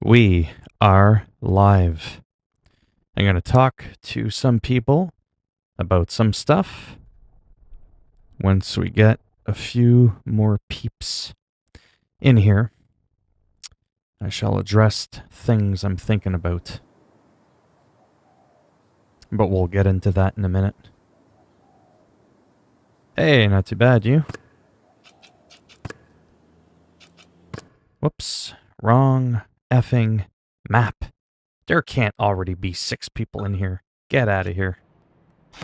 We are live. I'm going to talk to some people about some stuff once we get a few more peeps in here. I shall address things I'm thinking about, but we'll get into that in a minute. Hey, not too bad, you? Whoops, wrong effing map. There can't already be 6 people in here. Get out of here.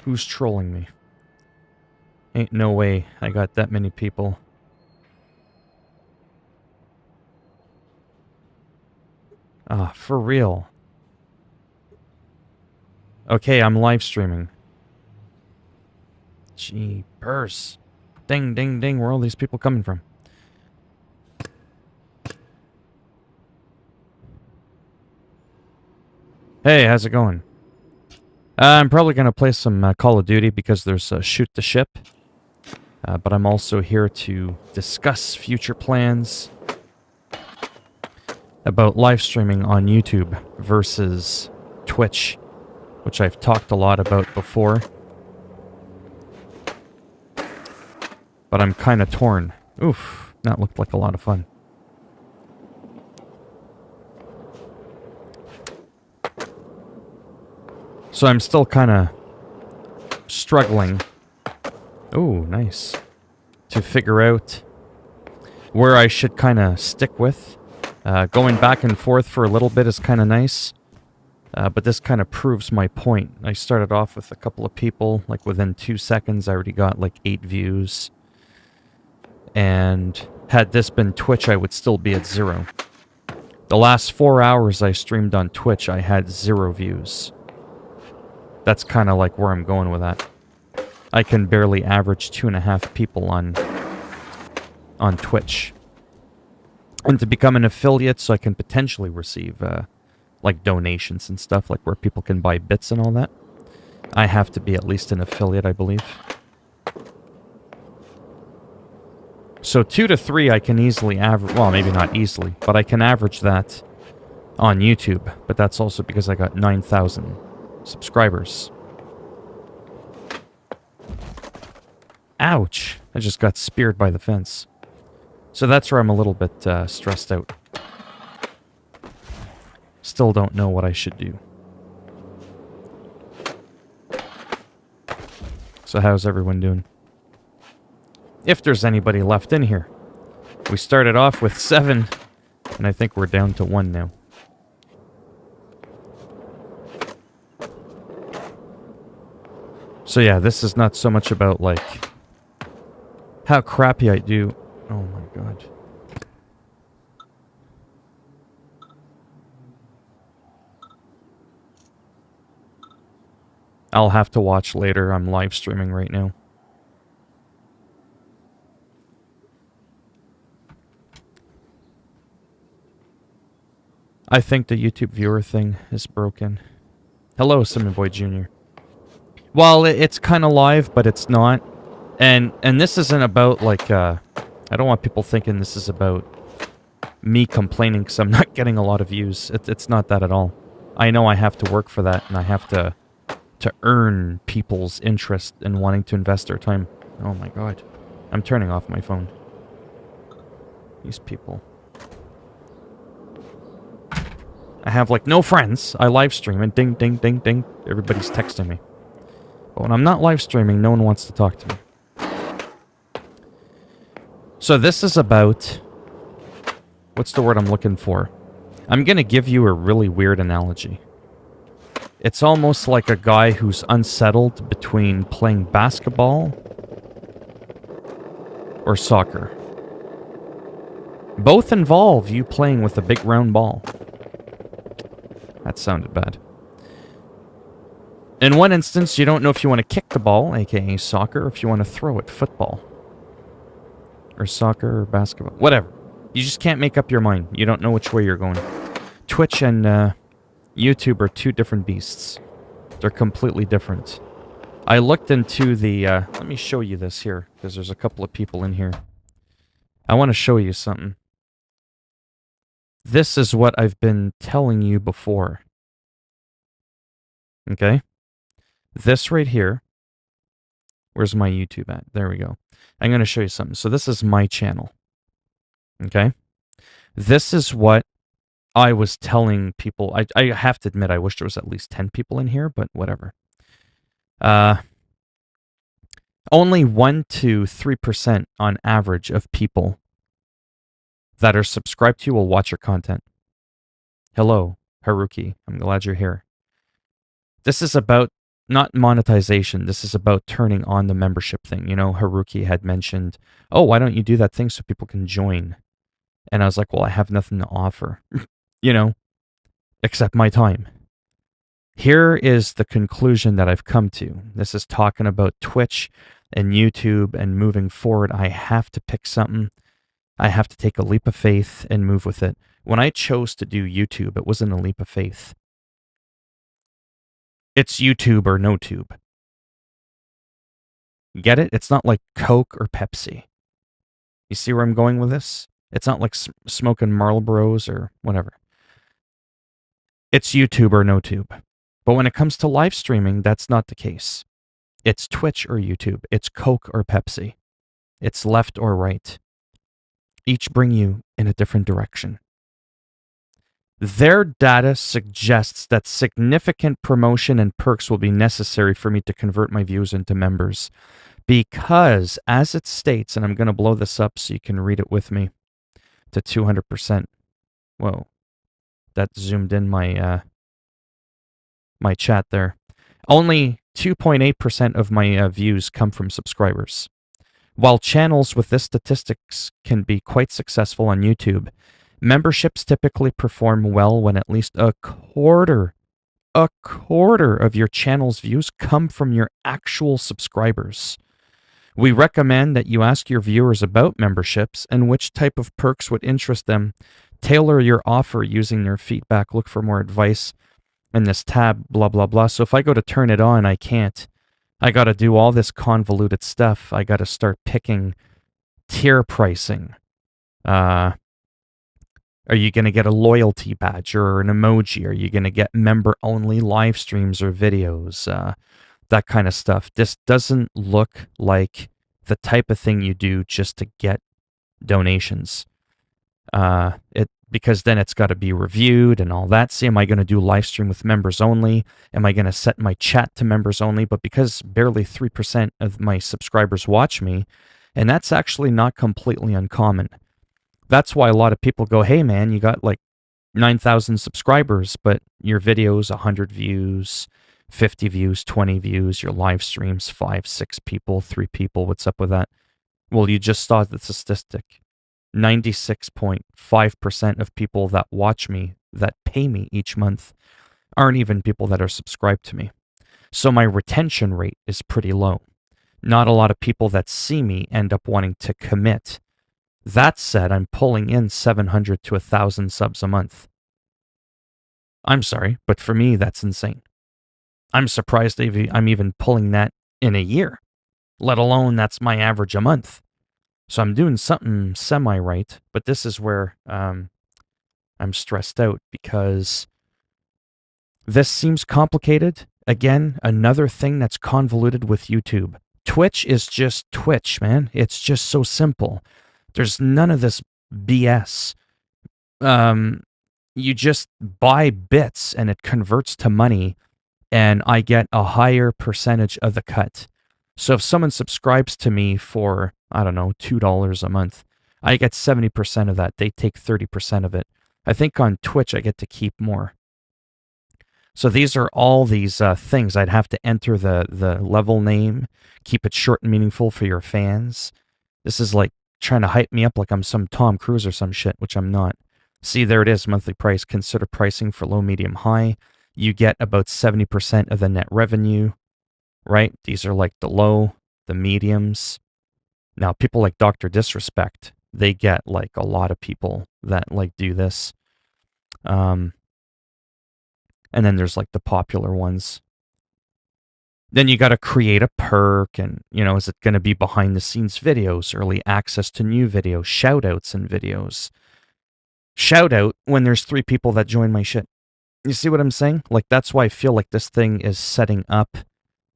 Who's trolling me? Ain't no way I got that many people. Ah, for real. Okay, I'm live streaming. Jeepers. Ding, ding, ding. Where are all these people coming from? Hey, how's it going? I'm probably going to play some Call of Duty because there's Shoot the Ship. But I'm also here to discuss future plans about live streaming on YouTube versus Twitch, which I've talked a lot about before. But I'm kind of torn. Oof, that looked like a lot of fun. So I'm still kind of struggling. Oh, nice. To figure out where I should kind of stick with. Going back and forth for a little bit is kind of nice. But this kind of proves my point. I started off with a couple of people. Like within 2 seconds, I already got like 8 views. And had this been Twitch, I would still be at 0. The last 4 hours I streamed on Twitch, I had 0 views. That's kind of like where I'm going with that. I can barely average 2.5 people on Twitch. And to become an affiliate, so I can potentially receive like donations and stuff, like where people can buy bits and all that, I have to be at least an affiliate, I believe. So 2 to 3 I can easily average, well, maybe not easily, but I can average that on YouTube. But that's also because I got 9,000 subscribers. Ouch! I just got speared by the fence. So that's where I'm a little bit stressed out. Still don't know what I should do. So how's everyone doing? If there's anybody left in here. We started off with 7, and I think we're down to 1 now. So yeah, this is not so much about, like, how crappy I do. Oh my god. I'll have to watch later. I'm live streaming right now. I think the YouTube viewer thing is broken. Hello, Simon Boy Jr. Well, it's kind of live, but it's not. And this isn't about, like, I don't want people thinking this is about me complaining because I'm not getting a lot of views. It's not that at all. I know I have to work for that, and I have to earn people's interest in wanting to invest their time. Oh my god. I'm turning off my phone. These people. I have, like, no friends. I live stream and ding, ding, ding, ding. Everybody's texting me. But when I'm not live streaming, no one wants to talk to me. So this is about... What's the word I'm looking for? I'm going to give you a really weird analogy. It's almost like a guy who's unsettled between playing basketball or soccer. Both involve you playing with a big round ball. That sounded bad. In one instance, you don't know if you want to kick the ball, aka soccer, or if you want to throw it, football. Or soccer, or basketball, whatever. You just can't make up your mind. You don't know which way you're going. Twitch and YouTube are 2 different beasts. They're completely different. I looked into the... let me show you this here, because there's a couple of people in here. I want to show you something. This is what I've been telling you before. Okay? This right here. Where's my YouTube at? There we go. I'm going to show you something. So this is my channel. Okay? This is what I was telling people. I have to admit, I wish there was at least 10 people in here, but whatever. Only 1 to 3% on average of people that are subscribed to you will watch your content. Hello, Haruki. I'm glad you're here. This is about not monetization. This is about turning on the membership thing. You know, Haruki had mentioned, oh, why don't you do that thing so people can join? And I was like, well, I have nothing to offer, you know, except my time. Here is the conclusion that I've come to. This is talking about Twitch and YouTube and moving forward. I have to pick something. I have to take a leap of faith and move with it. When I chose to do YouTube, it wasn't a leap of faith. It's YouTube or no tube. Get it? It's not like Coke or Pepsi. You see where I'm going with this? It's not like smoking Marlboros or whatever. It's YouTube or no tube. But when it comes to live streaming, that's not the case. It's Twitch or YouTube. It's Coke or Pepsi. It's left or right. Each bring you in a different direction. Their data suggests that significant promotion and perks will be necessary for me to convert my viewers into members. Because, as it states, and I'm going to blow this up so you can read it with me to 200%. Whoa, that zoomed in my my chat there. Only 2.8% of my views come from subscribers. While channels with this statistics can be quite successful on YouTube, memberships typically perform well when at least a quarter of your channel's views come from your actual subscribers. We recommend that you ask your viewers about memberships and which type of perks would interest them. Tailor your offer using their feedback. Look for more advice in this tab, blah, blah, blah. So if I go to turn it on, I can't. I got to do all this convoluted stuff. I got to start picking tier pricing. Are you going to get a loyalty badge or an emoji? Are you going to get member-only live streams or videos? That kind of stuff. This doesn't look like the type of thing you do just to get donations. Because then it's got to be reviewed and all that. See, am I going to do live stream with members only? Am I going to set my chat to members only? But because barely 3% of my subscribers watch me, and that's actually not completely uncommon. That's why a lot of people go, hey man, you got like 9,000 subscribers, but your videos, 100 views, 50 views, 20 views, your live streams, 5, 6 people, 3 people. What's up with that? Well, you just saw the statistic. 96.5% of people that watch me, that pay me each month, aren't even people that are subscribed to me. So my retention rate is pretty low. Not a lot of people that see me end up wanting to commit. That said, I'm pulling in 700 to 1,000 subs a month. I'm sorry, but for me, that's insane. I'm surprised I'm even pulling that in a year, let alone that's my average a month. So I'm doing something semi-right, but this is where I'm stressed out because this seems complicated. Again, another thing that's convoluted with YouTube. Twitch is just Twitch, man. It's just so simple. There's none of this BS. You just buy bits and it converts to money, and I get a higher percentage of the cut. So if someone subscribes to me for, I don't know, $2 a month, I get 70% of that. They take 30% of it. I think on Twitch I get to keep more. So these are all these things. I'd have to enter the level name, keep it short and meaningful for your fans. This is like trying to hype me up like I'm some Tom Cruise or some shit, which I'm not. See, there it is, monthly price. Consider pricing for low, medium, high. You get about 70% of the net revenue. Right? These are like the low, the mediums. Now, people like Dr. Disrespect, they get like a lot of people that like do this. And then there's like the popular ones. Then you got to create a perk, and, you know, is it going to be behind the scenes videos, early access to new videos, shout outs in videos? shout out when there's 3 people that join my shit. You see what I'm saying? Like, that's why I feel like this thing is setting up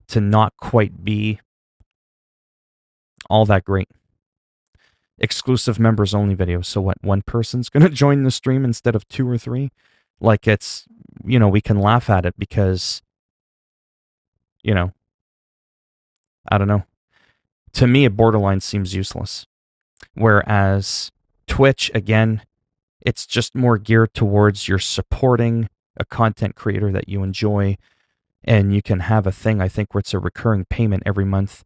to not quite be all that great. Exclusive members only videos. So what, one person's going to join the stream instead of 2 or 3? Like, it's, we can laugh at it because, I don't know. To me, it borderline seems useless. Whereas Twitch, again, it's just more geared towards you're supporting a content creator that you enjoy, and you can have a thing, I think, where it's a recurring payment every month,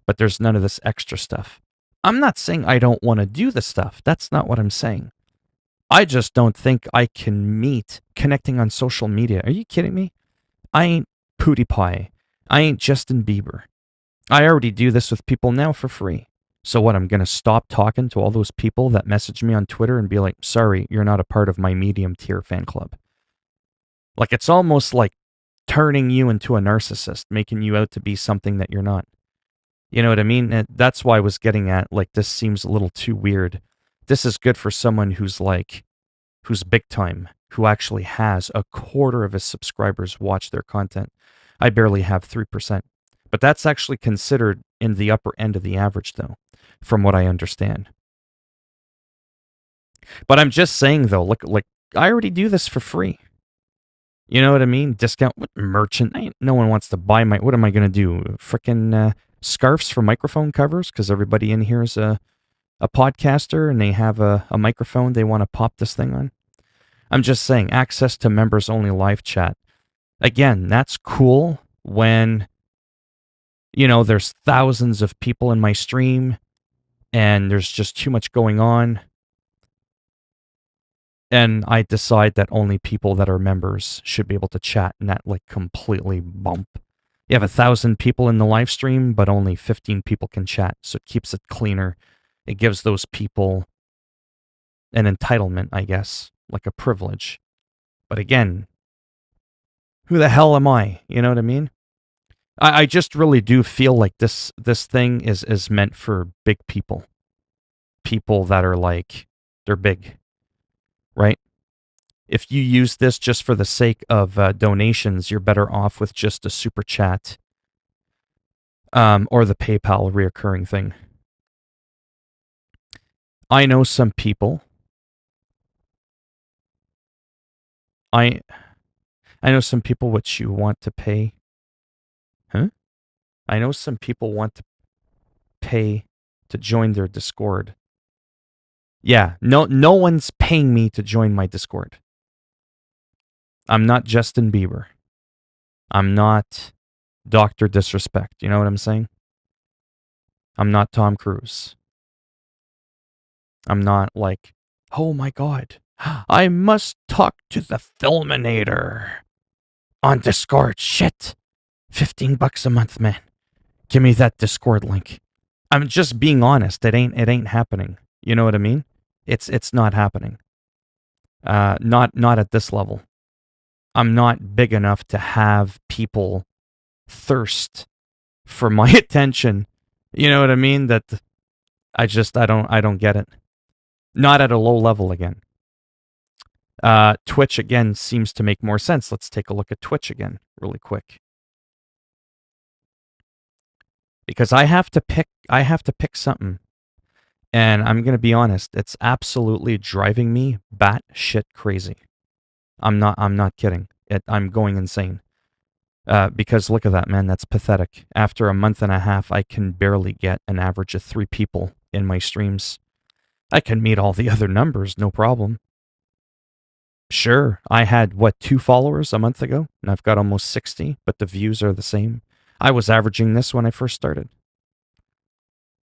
but there's none of this extra stuff. I'm not saying I don't want to do the stuff. That's not what I'm saying. I just don't think I can meet connecting on social media. Are you kidding me? I ain't PewDiePie. I ain't Justin Bieber. I already do this with people now for free. So what, I'm going to stop talking to all those people that message me on Twitter and be like, sorry, you're not a part of my medium tier fan club. Like, it's almost like turning you into a narcissist, making you out to be something that you're not. You know what I mean? And that's why I was getting at, like, this seems a little too weird. This is good for someone who's big time, who actually has a quarter of his subscribers watch their content. I barely have 3%. But that's actually considered in the upper end of the average, though, from what I understand. But I'm just saying, though, like I already do this for free. You know what I mean? Discount merchant. No one wants to buy my. What am I going to do? Frickin' scarves for microphone covers? Because everybody in here is a podcaster and they have a microphone they want to pop this thing on. I'm just saying, access to members only live chat. Again, that's cool when, there's thousands of people in my stream and there's just too much going on. And I decide that only people that are members should be able to chat, and that completely bump. You have 1,000 people in the live stream, but only 15 people can chat. So it keeps it cleaner. It gives those people an entitlement, I guess, like a privilege. But again, who the hell am I? You know what I mean? I just really do feel like this thing is meant for big people. People that are they're big, right? If you use this just for the sake of donations, you're better off with just a super chat or the PayPal reoccurring thing. I know some people. I know some people which you want to pay. Huh? I know some people want to pay to join their Discord. Yeah, no one's paying me to join my Discord. I'm not Justin Bieber. I'm not Dr. Disrespect. You know what I'm saying? I'm not Tom Cruise. I'm not oh my God, I must talk to the Philminator on Discord. Shit. $15 a month, man. Give me that Discord link. I'm just being honest. It ain't happening. You know what I mean? It's not happening. Not at this level. I'm not big enough to have people thirst for my attention. You know what I mean? That I don't get it. Not at a low level again. Twitch again seems to make more sense. Let's take a look at Twitch again really quick. Because I have to pick something. And I'm going to be honest, it's absolutely driving me batshit crazy. I'm not kidding. I'm going insane. Because look at that, man. That's pathetic. After a month and a half, I can barely get an average of 3 people in my streams. I can meet all the other numbers, no problem. Sure, I had, 2 followers a month ago, and I've got almost 60, but the views are the same. I was averaging this when I first started.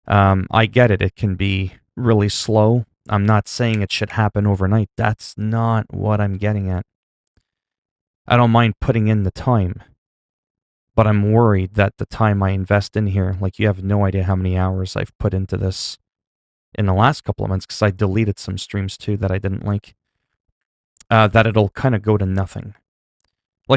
I get it. It can be really slow. I'm not saying it should happen overnight. That's not what I'm getting at. I don't mind putting in the time, but I'm worried that the time I invest in here, you have no idea how many hours I've put into this in the last couple of months, because I deleted some streams too that I didn't like, that it'll kind of go to nothing.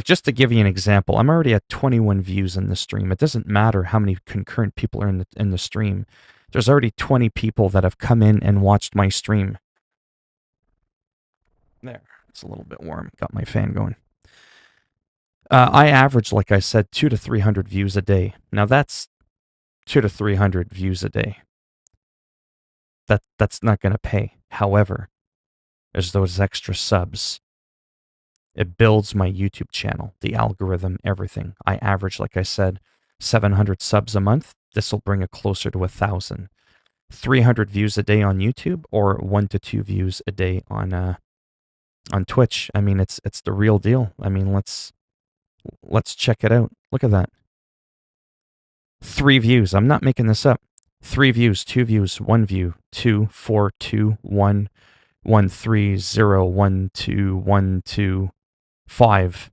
Just to give you an example, I'm already at 21 views in the stream. It doesn't matter how many concurrent people are in the stream. There's already 20 people that have come in and watched my stream. There, it's a little bit warm. Got my fan going. I average, like I said, 200 to 300 views a day. Now that's 200 to 300 views a day. That's not going to pay. However, there's those extra subs. It builds my YouTube channel, the algorithm, everything. I average, like I said, 700 subs a month. This will bring it closer to 1,000. 300 views a day on YouTube, or 1 to 2 views a day on Twitch. I mean, it's the real deal. I mean, let's check it out. Look at that. 3 views. I'm not making this up. 3 views, 2 views, 1 view, 2, 4, 2, 1, 1, 3, 0, 1, 2, 1, 2, 5.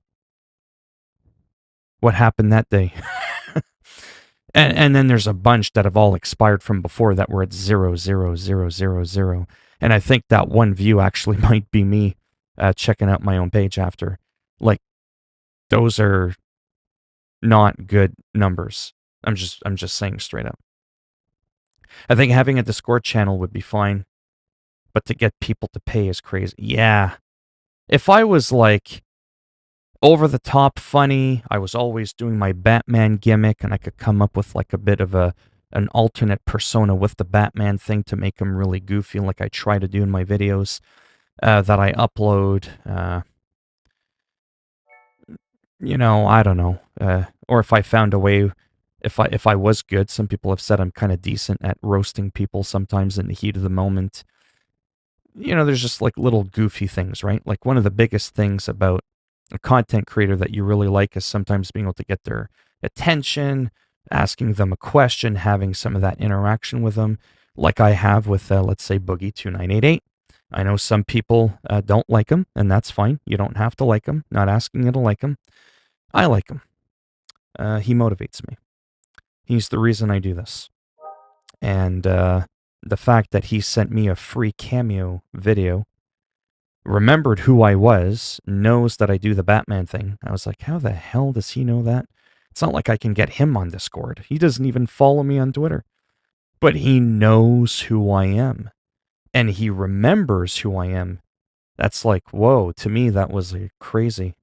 What happened that day? and then there's a bunch that have all expired from before that were at 0, 0, 0, 0, 0. And I think that 1 view actually might be me checking out my own page after. Like, those are not good numbers. I'm just saying straight up. I think having a Discord channel would be fine, but to get people to pay is crazy. Yeah. If I was like over the top funny, I was always doing my Batman gimmick, and I could come up with like a bit of an alternate persona with the Batman thing to make him really goofy, like I try to do in my videos that I upload. I don't know. Or if I found a way, if I was good, some people have said I'm kind of decent at roasting people sometimes in the heat of the moment. There's just like little goofy things, right? Like one of the biggest things about a content creator that you really like is sometimes being able to get their attention, asking them a question, having some of that interaction with them, like I have with, let's say, Boogie2988. I know some people don't like him, and that's fine. You don't have to like him. Not asking you to like him. I like him. He motivates me. He's the reason I do this. And the fact that he sent me a free cameo video, remembered who I was, knows that I do the Batman thing. I was like, how the hell does he know that? It's not like I can get him on Discord. He doesn't even follow me on Twitter. But he knows who I am. And he remembers who I am. That's like, whoa, to me that was crazy,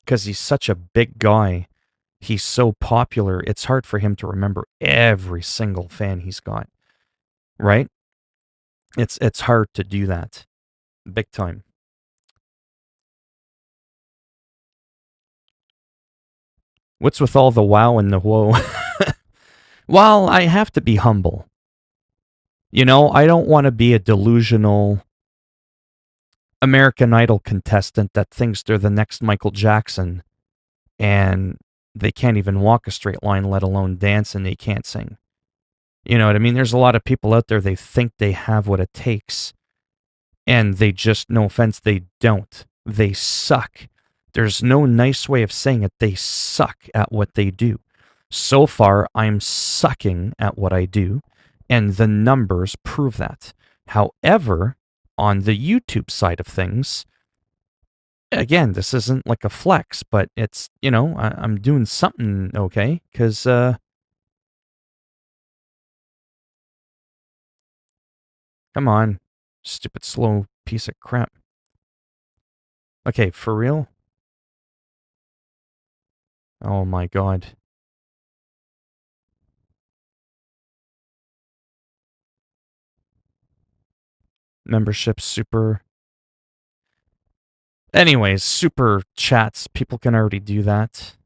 Because he's such a big guy. He's so popular, it's hard for him to remember every single fan he's got. Right? It's hard to do that. Big time. What's with all the wow and the whoa? Well, I have to be humble. I don't want to be a delusional American Idol contestant that thinks they're the next Michael Jackson and they can't even walk a straight line, let alone dance, and they can't sing. You know what I mean? There's a lot of people out there, they think they have what it takes, and they just, no offense, they don't. They suck. There's no nice way of saying it. They suck at what they do. So far, I'm sucking at what I do, and the numbers prove that. However, on the YouTube side of things, again, this isn't like a flex, but it's, I'm doing something okay, because, come on, stupid slow piece of crap. Okay, for real? Oh my god. Membership super. Anyways, super chats. People can already do that.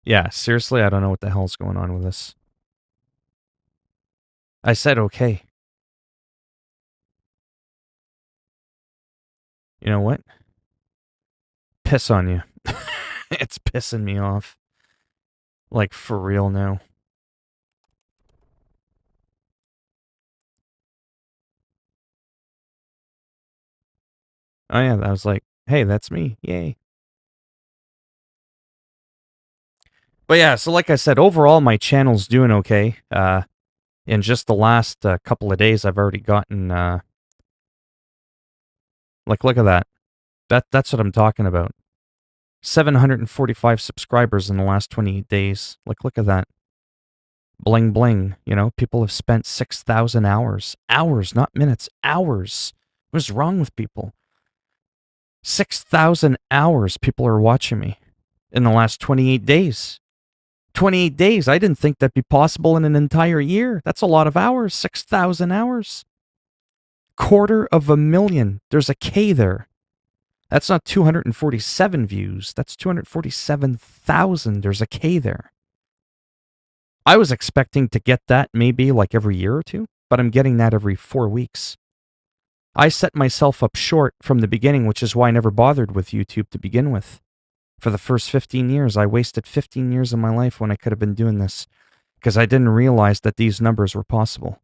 Yeah, seriously, I don't know what the hell's going on with this. I said okay. You know what? Piss on you. It's pissing me off. Like, for real now. Oh yeah, I was like, hey, that's me. Yay. But yeah, so like I said, overall, my channel's doing okay. In just the last couple of days, I've already gotten, like, look at that. That's what I'm talking about. 745 subscribers in the last 28 days. Like, look at that. Bling bling. You know, people have spent 6,000 hours. Hours, not minutes. Hours. What's wrong with people? 6,000 hours people are watching me in the last 28 days. 28 days. I didn't think that'd be possible in an entire year. That's a lot of hours. 6,000 hours. 250,000. There's a K there. That's not 247 views. That's 247,000. There's a K there. I was expecting to get that maybe like every year or two, but I'm getting that every 4 weeks. I set myself up short from the beginning, which is why I never bothered with YouTube to begin with. For the first 15 years, I wasted 15 years of my life when I could have been doing this because I didn't realize that these numbers were possible.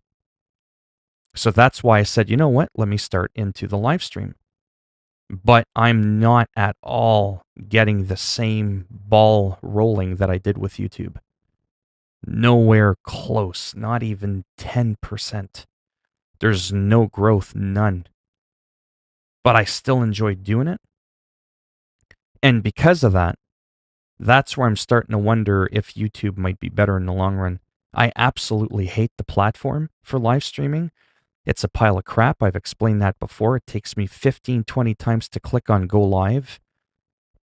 So that's why I said, you know what? Let me start into the live stream. But I'm not at all getting the same ball rolling that I did with YouTube. Nowhere close, not even 10%. There's no growth, none. But I still enjoy doing it. And because of that, that's where I'm starting to wonder if YouTube might be better in the long run. I absolutely hate the platform for live streaming. It's a pile of crap. I've explained that before. It takes me 15, 20 times to click on go live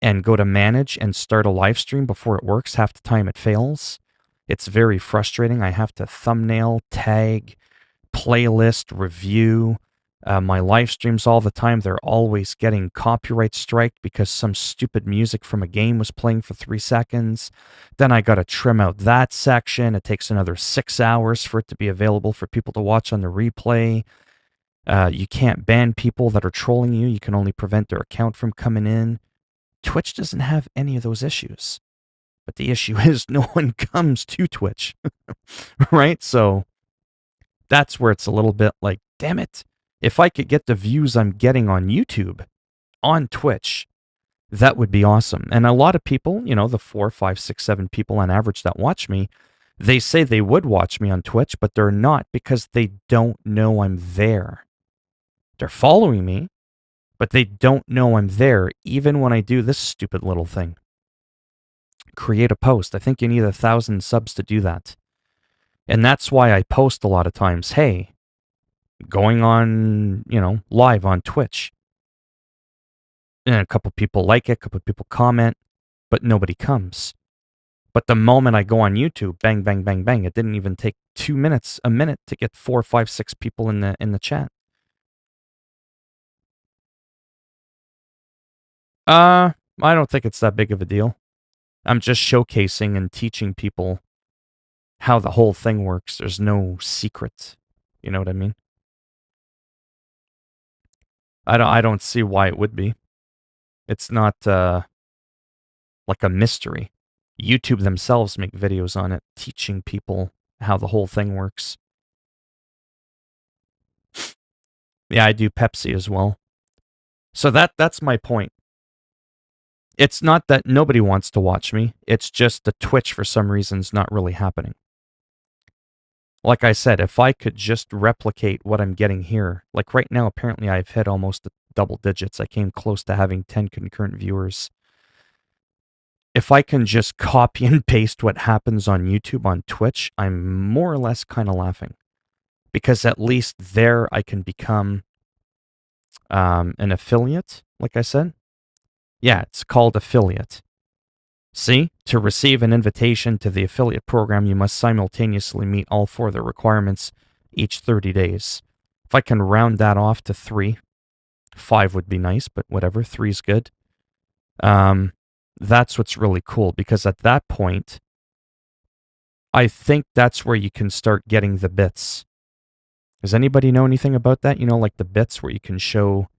and go to manage and start a live stream before it works. Half the time it fails. It's very frustrating. I have to thumbnail, tag, playlist, review my live streams all the time. They're always getting copyright striked because some stupid music from a game was playing for 3 seconds. Then I got to trim out that section. It takes another 6 hours for it to be available for people to watch on the replay. You can't ban people that are trolling you. You can only prevent their account from coming in. Twitch doesn't have any of those issues. But the issue is no one comes to Twitch, right? So that's where it's a little bit like, damn it. If I could get the views I'm getting on YouTube, on Twitch, that would be awesome. And a lot of people, you know, the 4, 5, 6, 7 people on average that watch me, they say they would watch me on Twitch, but they're not because they don't know I'm there. They're following me, but they don't know I'm there, even when I do this stupid little thing. Create a post. I think you need 1,000 subs to do that. And that's why I post a lot of times, hey, going on, you know, live on Twitch. And a couple people like it, a couple people comment, but nobody comes. But the moment I go on YouTube, bang, bang, bang, bang, it didn't even take 2 minutes, a minute to get 4, 5, 6 people in the chat. I don't think it's that big of a deal. I'm just showcasing and teaching people how the whole thing works. There's no secret. You know what I mean? I don't see why it would be. It's not like a mystery. YouTube themselves make videos on it, teaching people how the whole thing works. Yeah, I do Pepsi as well. So that's my point. It's not that nobody wants to watch me. It's just the Twitch for some reason is not really happening. Like I said, if I could just replicate what I'm getting here, like right now, apparently I've hit almost double digits. I came close to having 10 concurrent viewers. If I can just copy and paste what happens on YouTube on Twitch, I'm more or less kind of laughing. Because at least there I can become an affiliate, like I said. Yeah, it's called affiliate. See, to receive an invitation to the affiliate program, you must simultaneously meet all 4 of the requirements each 30 days. If I can round that off to 3, 5 would be nice, but whatever, 3's good. That's what's really cool, because at that point, I think that's where you can start getting the bits. Does anybody know anything about that? You know, like the bits where you can show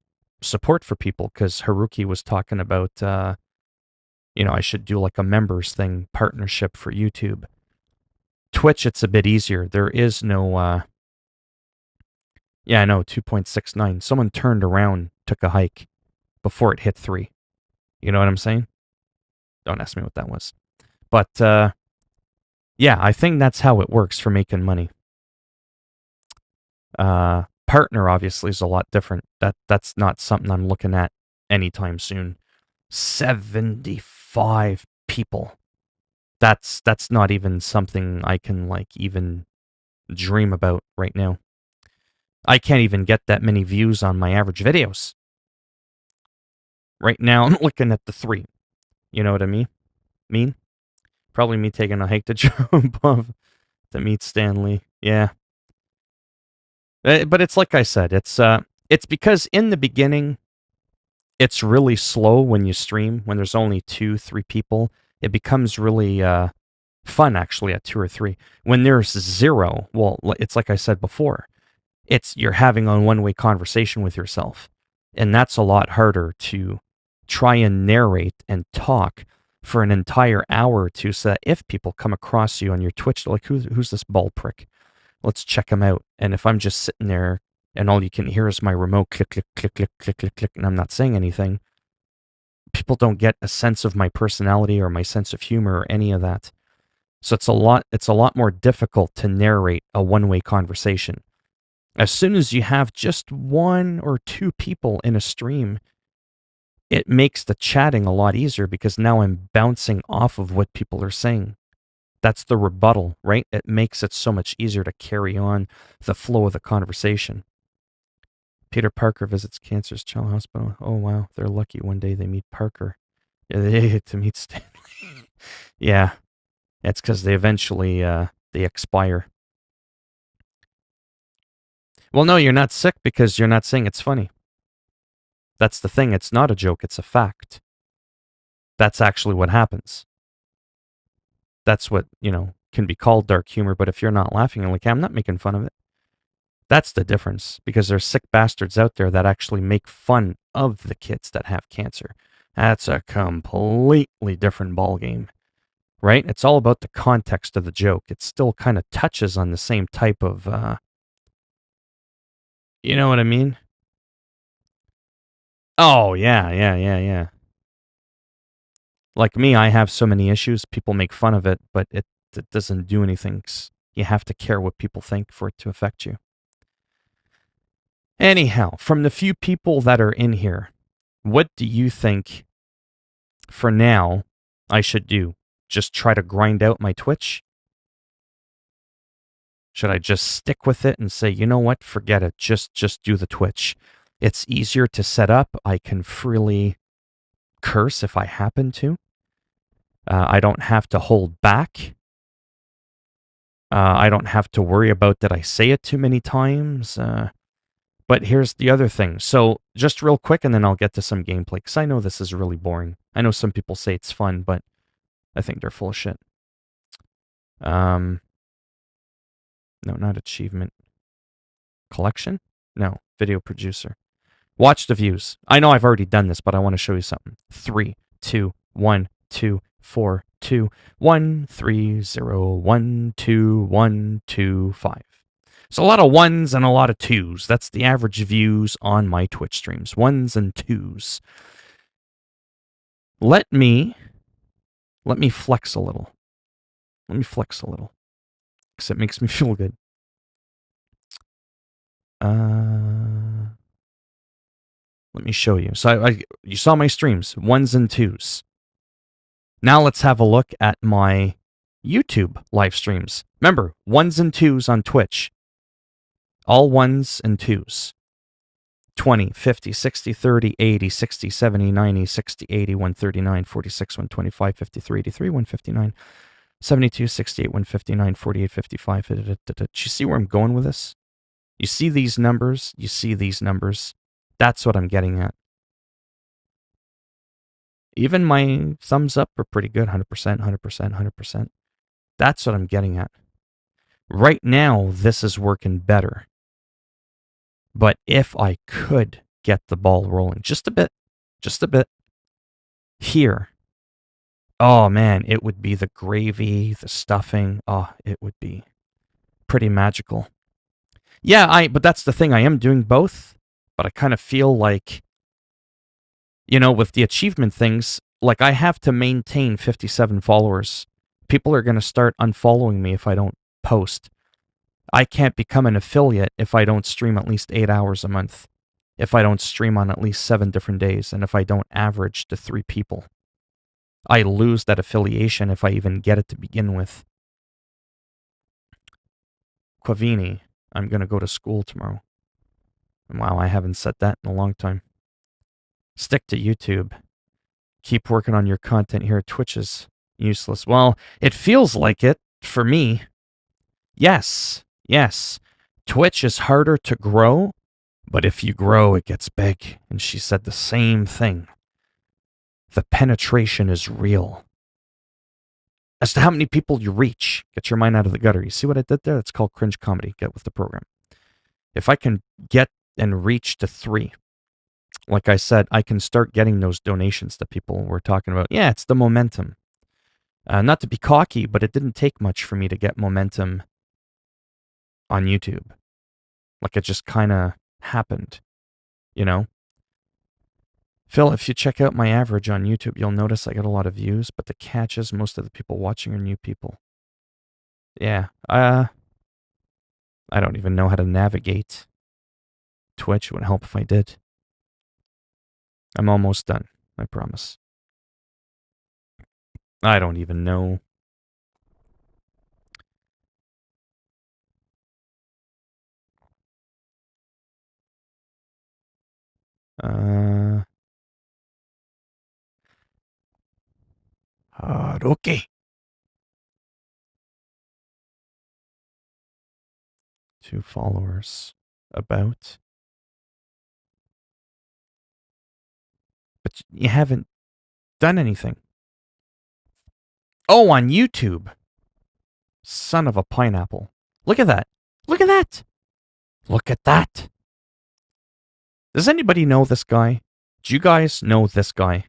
support for people, because Haruki was talking about, you know, I should do like a members thing, partnership for YouTube. Twitch, it's a bit easier. There is no, yeah, I know, 2.69. Someone turned around, took a hike before it hit 3. You know what I'm saying? Don't ask me what that was. But, yeah, I think that's how it works for making money. Partner, obviously, is a lot different. That's not something I'm looking at anytime soon. 75 people. That's not even something I can like even dream about right now. I can't even get that many views on my average videos. Right now, I'm looking at the 3. You know what I mean? Probably me taking a hike to jump off to meet Stanley. Yeah. But it's like I said, it's because in the beginning, it's really slow when you stream. When there's only 2, 3 people, it becomes really fun actually at 2 or 3. When there's 0, well, it's like I said before, you're having a one-way conversation with yourself, and that's a lot harder to try and narrate and talk for an entire hour or two, so that if people come across you on your Twitch, they're like, who's this ball prick? Let's check him out. And if I'm just sitting there and all you can hear is my remote click, click, click, click, click, click, click, and I'm not saying anything, people don't get a sense of my personality or my sense of humor or any of that. So it's a lot more difficult to narrate a one-way conversation. As soon as you have just 1 or 2 people in a stream, it makes the chatting a lot easier because now I'm bouncing off of what people are saying. That's the rebuttal, right? It makes it so much easier to carry on the flow of the conversation. Peter Parker visits Cancer's Child Hospital. Oh, wow. They're lucky one day they meet Parker. Yeah, they get to meet Stanley. Yeah. It's because they eventually they expire. Well, no, you're not sick because you're not saying it's funny. That's the thing. It's not a joke. It's a fact. That's actually what happens. That's what, can be called dark humor. But if you're not laughing, you're like, I'm not making fun of it. That's the difference, because there's sick bastards out there that actually make fun of the kids that have cancer. That's a completely different ballgame, right? It's all about the context of the joke. It still kind of touches on the same type of, you know what I mean? Oh, yeah. Like me, I have so many issues. People make fun of it, but it doesn't do anything. You have to care what people think for it to affect you. Anyhow, from the few people that are in here, what do you think, for now, I should do? Just try to grind out my Twitch? Should I just stick with it and say, you know what, forget it, just do the Twitch? It's easier to set up. I can freely curse if I happen to. I don't have to hold back. I don't have to worry about did I say it too many times. But here's the other thing. So just real quick, and then I'll get to some gameplay, because I know this is really boring. I know some people say it's fun, but I think they're full of shit. No, not achievement. Collection? No, video producer. Watch the views. I know I've already done this, but I want to show you something. 3, 2, 1, 2, 4, 2, 1, 3, 0, 1, 2, 1, 2, 5. So a lot of 1s and a lot of 2s. That's the average views on my Twitch streams. 1s and 2s. Let me flex a little. Because it makes me feel good. Let me show you. So you saw my streams, 1s and 2s. Now let's have a look at my YouTube live streams. Remember, 1s and 2s on Twitch. All 1s and 2s. 20, 50, 60, 30, 80, 60, 70, 90, 60, 80, 139, 46, 125, 53, 83, 159, 72, 68, 159, 48, 55. Do you see where I'm going with this? You see these numbers? You see these numbers? That's what I'm getting at. Even my thumbs up are pretty good. 100%, 100%, 100%. That's what I'm getting at. Right now, this is working better. But if I could get the ball rolling just a bit here, oh man, it would be the gravy, the stuffing. Oh, it would be pretty magical. Yeah, but that's the thing. I am doing both, but I kind of feel like, with the achievement things, like I have to maintain 57 followers. People are going to start unfollowing me if I don't post. I can't become an affiliate if I don't stream at least 8 hours a month, if I don't stream on at least 7 different days, and if I don't average to 3 people. I lose that affiliation if I even get it to begin with. Quavini, I'm going to go to school tomorrow. Wow, I haven't said that in a long time. Stick to YouTube. Keep working on your content here. Twitch is useless. Well, it feels like it for me. Yes. Twitch is harder to grow, but if you grow, it gets big. And she said the same thing. The penetration is real. As to how many people you reach, get your mind out of the gutter. You see what I did there? That's called cringe comedy. Get with the program. If I can get and reach to 3, like I said, I can start getting those donations that people were talking about. Yeah, it's the momentum. Not to be cocky, but it didn't take much for me to get momentum on YouTube. Like it just kind of happened, you know? Phil, if you check out my average on YouTube, you'll notice I get a lot of views, but the catch is most of the people watching are new people. Yeah, I don't even know how to navigate Twitch. It would help if I did. I'm almost done, I promise. I don't even know. Okay. 2 followers. About. But you haven't done anything. Oh, on YouTube. Son of a pineapple. Look at that. Look at that. Look at that. Does anybody know this guy? Do you guys know this guy?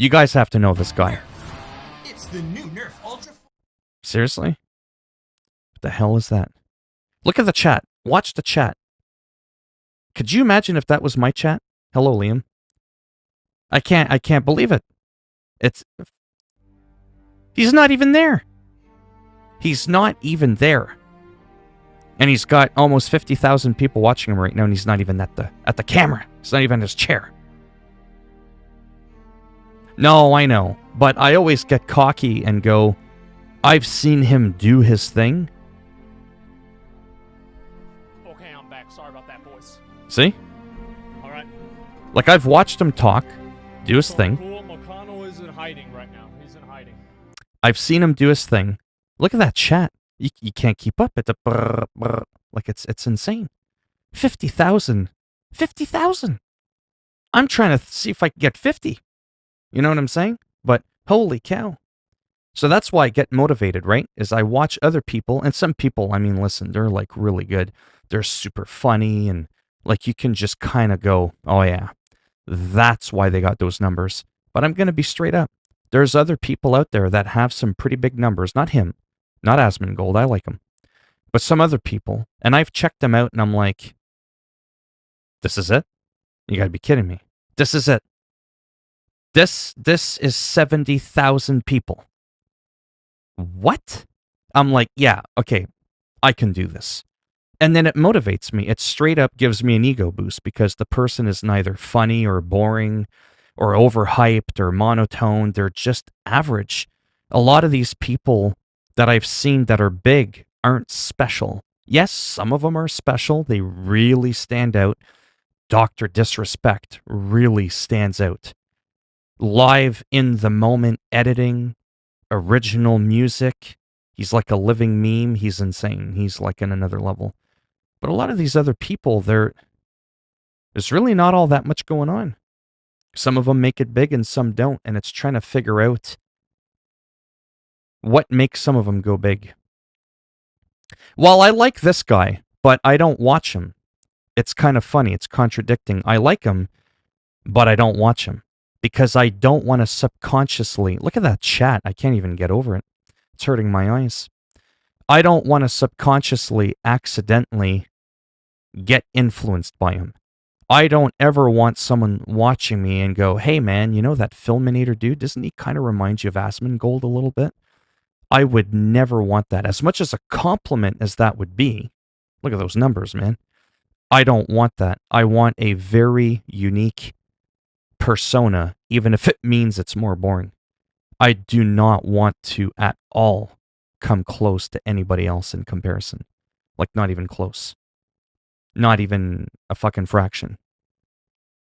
You guys have to know this guy. It's the new Nerf Ultra. Seriously? What the hell is that? Look at the chat. Watch the chat. Could you imagine if that was my chat? Hello, Liam. I can't believe it. He's not even there. He's not even there. And he's got almost 50,000 people watching him right now, and he's not even at the camera. He's not even in his chair. No, I know. But I always get cocky and go, I've seen him do his thing. Okay, I'm back. Sorry about that, boys. See? All right. Like, I've watched him talk, do his thing. Cool. McConnell is in hiding right now. He's in hiding. I've seen him do his thing. Look at that chat. You can't keep up. It's a brr, brr. Like, it's insane. 50,000. 50,000. I'm trying to see if I can get 50. You know what I'm saying? But holy cow. So that's why I get motivated, right? Is I watch other people, and some people, I mean, listen, they're like really good. They're super funny, and like you can just kind of go, oh yeah, that's why they got those numbers. But I'm going to be straight up. There's other people out there that have some pretty big numbers. Not him. Not Asmongold. I like him. But some other people. And I've checked them out, and I'm like, this is it? You got to be kidding me. This is it. This is 70,000 people. What? I'm like, yeah, okay, I can do this. And then it motivates me. It straight up gives me an ego boost because the person is neither funny or boring or overhyped or monotone. They're just average. A lot of these people that I've seen that are big aren't special. Yes, some of them are special. They really stand out. Dr. Disrespect really stands out. Live in the moment editing, original music. He's like a living meme. He's insane. He's like in another level. But a lot of these other people, there's really not all that much going on. Some of them make it big and some don't. And it's trying to figure out what makes some of them go big. Well, I like this guy, but I don't watch him. It's kind of funny. It's contradicting. I like him, but I don't watch him because I don't want to subconsciously... Look at that chat. I can't even get over it. It's hurting my eyes. I don't want to subconsciously, accidentally get influenced by him. I don't ever want someone watching me and go, hey man, you know that Philminator dude? Doesn't he kind of remind you of Asmongold a little bit? I would never want that. As much as a compliment as that would be, look at those numbers, man. I don't want that. I want a very unique persona, even if it means it's more boring. I do not want to at all come close to anybody else in comparison. Like, not even close. Not even a fucking fraction.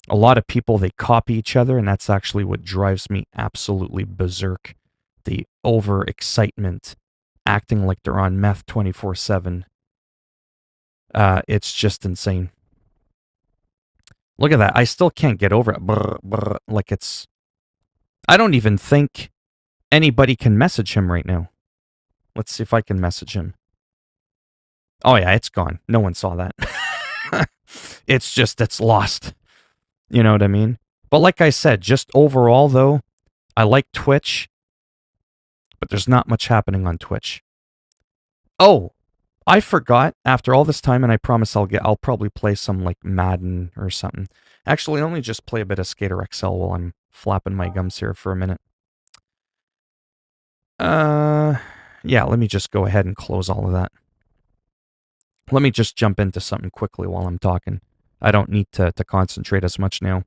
A lot of people, they copy each other, and that's actually what drives me absolutely berserk. The overexcitement, acting like they're on meth 24/7. It's just insane. Look at that. I still can't get over it. Brr, brr, like it's... I don't even think anybody can message him right now. Let's see if I can message him. Oh yeah, it's gone. No one saw that. It's lost. You know what I mean? But like I said, just overall though, I like Twitch, but there's not much happening on Twitch. Oh, I forgot after all this time, and I promise I'll probably play some like Madden or something. Actually, let me just play a bit of Skater XL while I'm flapping my gums here for a minute. Yeah, let me just go ahead and close all of that. Let me just jump into something quickly while I'm talking. I don't need to concentrate as much now.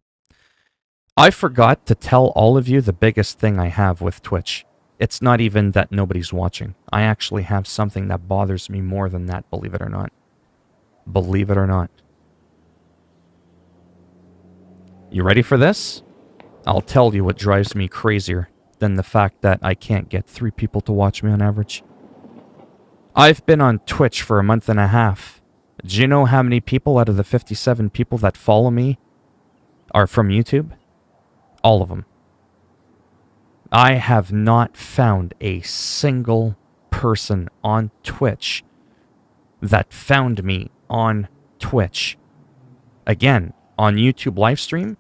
I forgot to tell all of you the biggest thing I have with Twitch. It's not even that nobody's watching. I actually have something that bothers me more than that, believe it or not. Believe it or not. You ready for this? I'll tell you what drives me crazier than the fact that I can't get 3 people to watch me on average. I've been on Twitch for a month and a half. Do you know how many people out of the 57 people that follow me are from YouTube? All of them. I have not found a single person on Twitch that found me on Twitch. Again, on YouTube Livestream,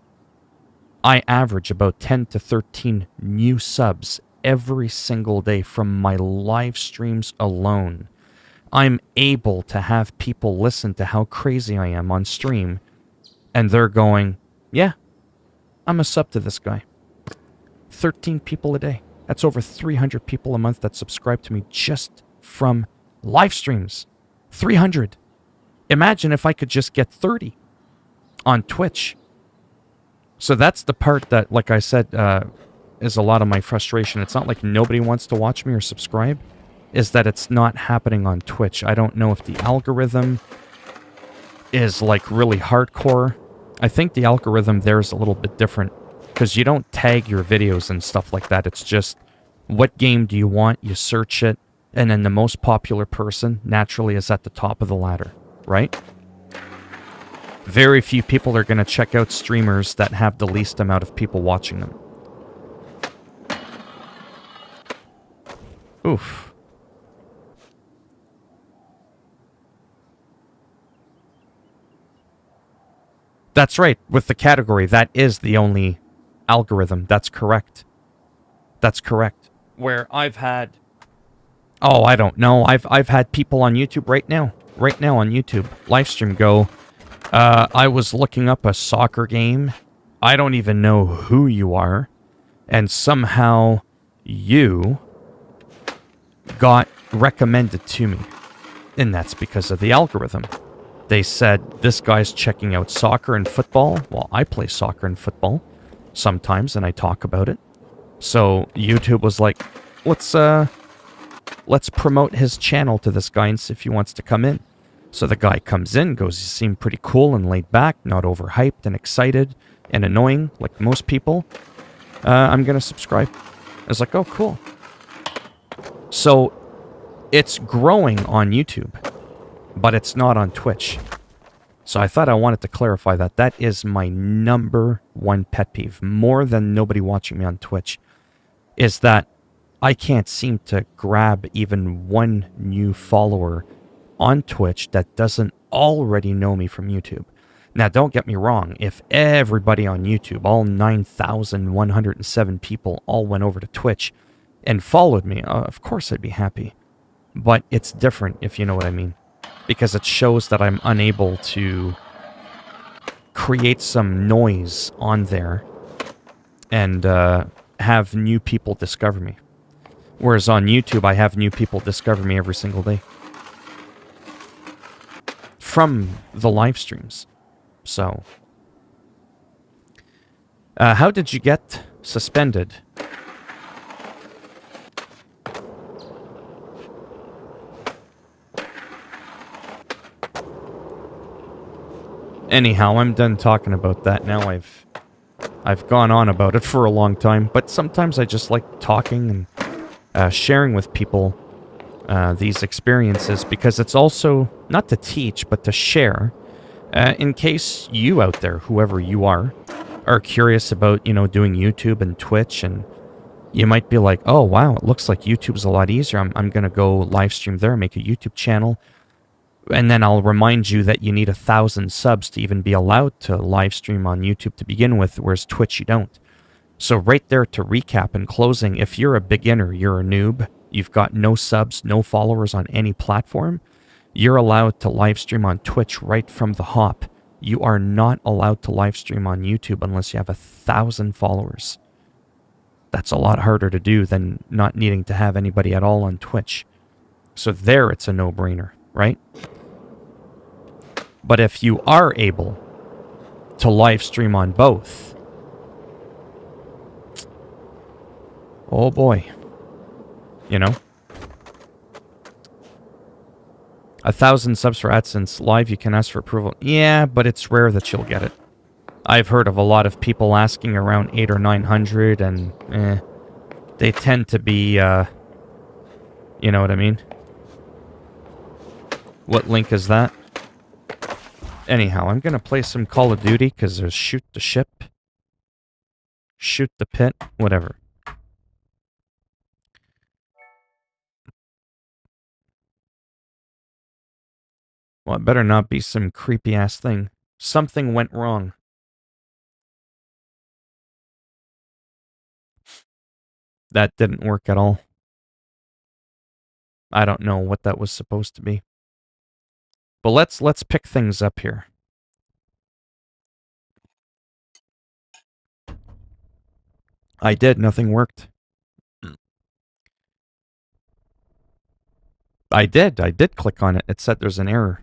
I average about 10 to 13 new subs every single day from my live streams alone. I'm able to have people listen to how crazy I am on stream, and they're going, yeah, I'm a sub to this guy. 13 people a day. That's over 300 people a month that subscribe to me just from live streams. 300. Imagine if I could just get 30 on Twitch. So that's the part that, like I said, is a lot of my frustration. It's not like nobody wants to watch me or subscribe. Is that it's not happening on Twitch. I don't know if the algorithm is like really hardcore. I think the algorithm there is a little bit different because you don't tag your videos and stuff like that. It's just what game do you want? You search it, and then the most popular person naturally is at the top of the ladder, right? Very few people are going to check out streamers that have the least amount of people watching them. Oof. That's right. With the category, that is the only algorithm. That's correct. That's correct. Where I've had... Oh, I don't know. I've had people on YouTube right now on YouTube, Livestream go, I was looking up a soccer game. I don't even know who you are. And somehow you got recommended to me. And that's because of the algorithm. They said, this guy's checking out soccer and football. Well, I play soccer and football sometimes, and I talk about it. So YouTube was like, let's promote his channel to this guy and see if he wants to come in. So the guy comes in, goes, you seem pretty cool and laid back, not overhyped and excited and annoying like most people. I'm going to subscribe. I was like, oh, cool. So it's growing on YouTube, but it's not on Twitch. So I thought I wanted to clarify that. That is my number one pet peeve, more than nobody watching me on Twitch, is that I can't seem to grab even one new follower on Twitch that doesn't already know me from YouTube. Now, don't get me wrong. If everybody on YouTube, all 9,107 people, all went over to Twitch and followed me, of course I'd be happy. But it's different, if you know what I mean. Because it shows that I'm unable to create some noise on there and have new people discover me. Whereas on YouTube, I have new people discover me every single day. From the live streams. So, How did you get suspended? Anyhow, I'm done talking about that now. I've gone on about it for a long time, but sometimes I just like talking and sharing with people these experiences, because it's also not to teach, but to share. In case you out there, whoever you are curious about, doing YouTube and Twitch, and you might be like, oh, wow, it looks like YouTube's a lot easier. I'm going to go live stream there, make a YouTube channel. And then I'll remind you that you need 1,000 subs to even be allowed to live stream on YouTube to begin with, whereas Twitch you don't. So right there, to recap in closing, if you're a beginner, you're a noob, you've got no subs, no followers on any platform, you're allowed to live stream on Twitch right from the hop. You are not allowed to live stream on YouTube unless you have 1,000 followers. That's a lot harder to do than not needing to have anybody at all on Twitch. So there, it's a no-brainer, right? But if you are able to live stream on both, oh boy, 1,000 subs for AdSense Live, you can ask for approval. Yeah, but it's rare that you'll get it. I've heard of a lot of people asking around 800 or 900, and they tend to be, you know what I mean? What link is that? Anyhow, I'm gonna play some Call of Duty, because there's shoot the ship, shoot the pit, whatever. Well, it better not be some creepy-ass thing. Something went wrong. That didn't work at all. I don't know what that was supposed to be. But let's pick things up here. I did, nothing worked. I did click on it. It said there's an error.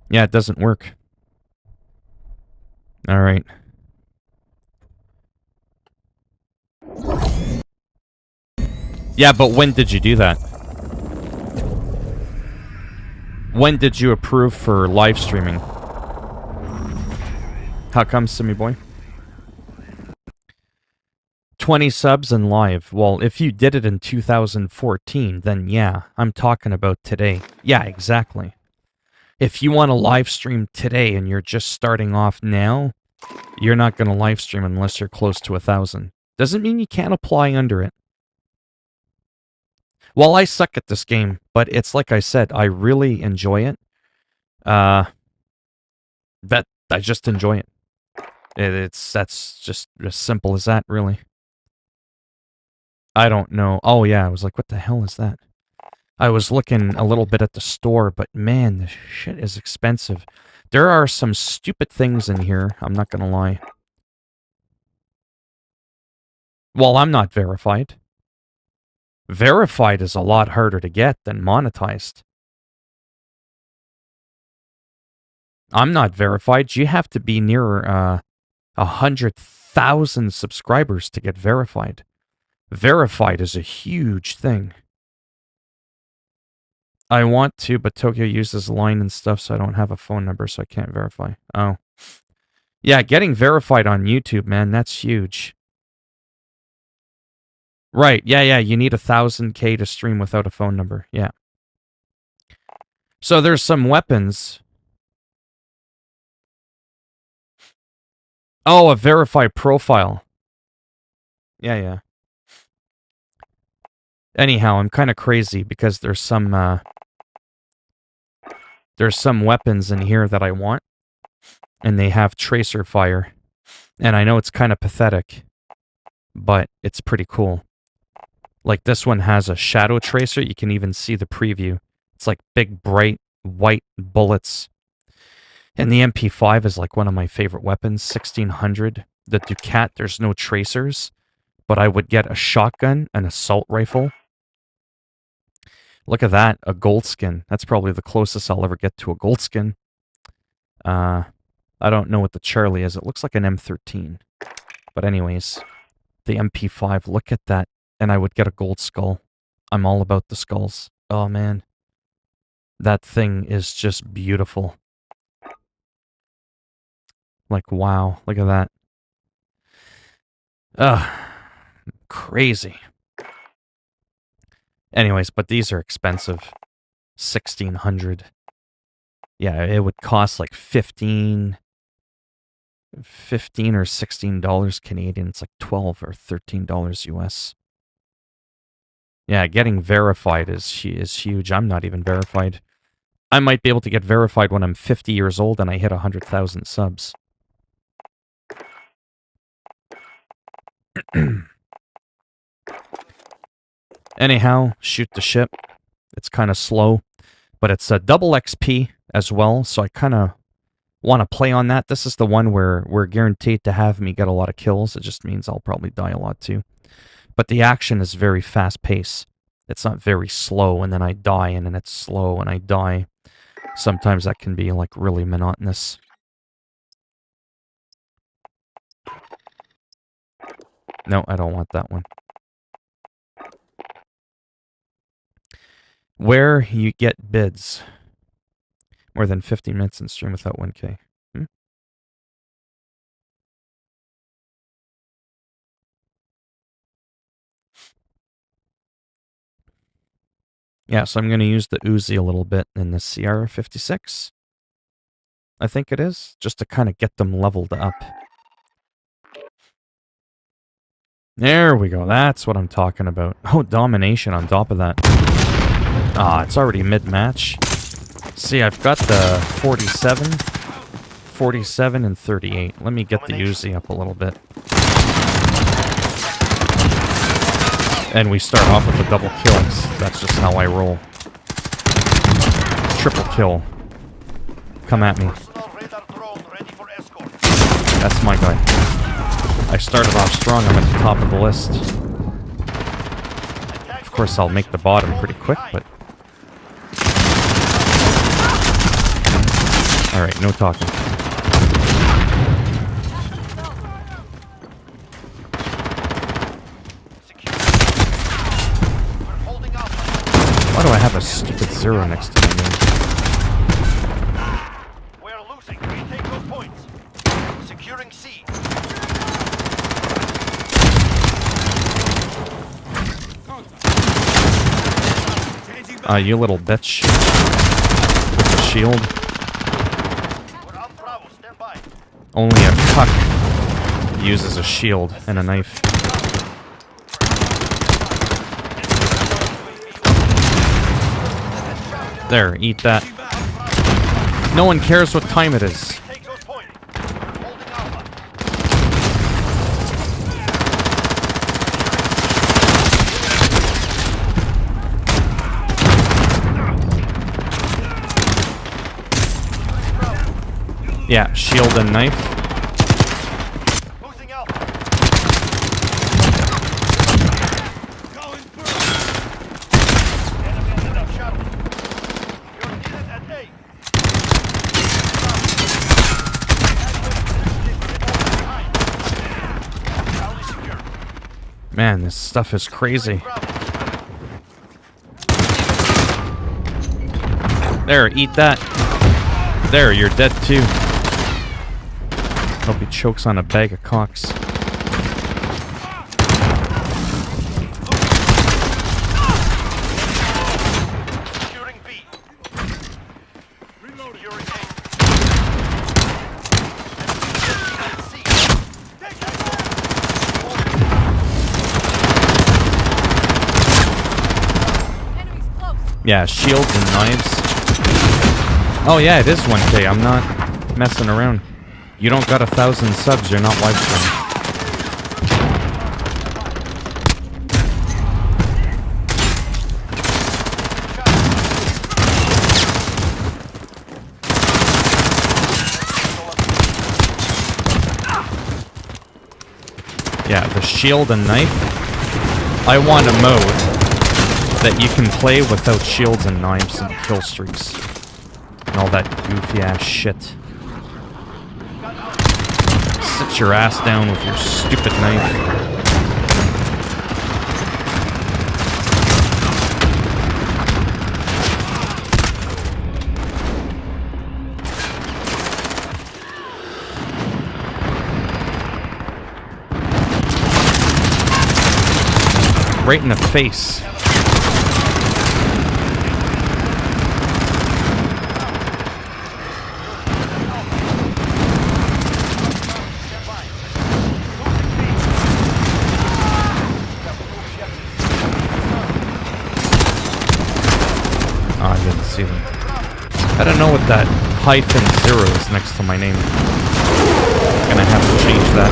Yeah, it doesn't work. All right. Yeah, but when did you do that? When did you approve for live streaming? How come, Simi Boy? 20 subs and live. Well, if you did it in 2014, then yeah, I'm talking about today. Yeah, exactly. If you want to live stream today and you're just starting off now, you're not going to live stream unless you're close to 1,000. Doesn't mean you can't apply under it. Well, I suck at this game, but it's like I said, I really enjoy it. I just enjoy it. That's just as simple as that, really. I don't know. Oh yeah, I was like, what the hell is that? I was looking a little bit at the store, but man, this shit is expensive. There are some stupid things in here, I'm not gonna lie. Well, I'm not verified. Verified is a lot harder to get than monetized. I'm not verified. You have to be near 100,000 subscribers to get verified. Verified is a huge thing. I want to, but Tokyo uses line and stuff, so I don't have a phone number, so I can't verify. Oh. Yeah, getting verified on YouTube, man, that's huge. Right, yeah, you need 1,000K to stream without a phone number, yeah. So there's some weapons. Oh, a verified profile. Yeah. Anyhow, I'm kind of crazy because there's some weapons in here that I want, and they have tracer fire. And I know it's kind of pathetic, but it's pretty cool. Like this one has a shadow tracer. You can even see the preview. It's like big, bright, white bullets. And the MP5 is like one of my favorite weapons, 1600. The Ducat, there's no tracers, but I would get a shotgun, an assault rifle. Look at that, a gold skin. That's probably the closest I'll ever get to a gold skin. I don't know what the Charlie is. It looks like an M13. But anyways, the MP5, look at that. And I would get a gold skull. I'm all about the skulls. Oh, man. That thing is just beautiful. Like, wow. Look at that. Ugh. Crazy. Anyways, but these are expensive. 1,600. Yeah, it would cost like 15 or $16 Canadian. It's like $12 or $13 US. Yeah, getting verified is huge. I'm not even verified. I might be able to get verified when I'm 50 years old and I hit 100,000 subs. Anyhow, shoot the ship. It's kind of slow, but it's a double XP as well, so I kind of want to play on that. This is the one where we're guaranteed to have me get a lot of kills. It just means I'll probably die a lot too. But the action is very fast-paced. It's not very slow, and then I die, and then it's slow, and I die. Sometimes that can be, like, really monotonous. No, I don't want that one. Where you get bids. More than 15 minutes in stream without 1K. Yeah, so I'm going to use the Uzi a little bit in the CR56. I think it is, just to kind of get them leveled up. There we go, that's what I'm talking about. Oh, domination on top of that. Ah, it's already mid-match. See, I've got the 47, 47, and 38. Let me get the Uzi up a little bit. And we start off with a double kill. That's just how I roll. Triple kill. Come at me. That's my guy. I started off strong. I'm at the top of the list. Of course, I'll make the bottom pretty quick, but... Alright, no talking. Why do I have a stupid zero next to my name? We're losing. Retake those points. Securing C. You little bitch. With the shield. We're on Bravo. Stand by. Only a cuck uses a shield and a knife. There, eat that. No one cares what time it is. Take those points. Holding Alpha. Yeah, shield and knife. Losing Alpha. Enemy lit up shuttle. You're needed at A. Man, this stuff is crazy. There, eat that. There, you're dead too. Hope he chokes on a bag of cocks. Securing B. Reloading. Securing A. C. Take that. Enemies close. Yeah, shields and knives. Oh yeah, it is 1K. I'm not messing around. You don't got 1,000 subs, you're not live streaming. Yeah, the shield and knife. I want a mode that you can play without shields and knives and kill streaks. And all that goofy ass shit. Sit your ass down with your stupid knife. Right in the face. Oh, I didn't see them. I don't know what that -0 is next to my name. Gonna have to change that.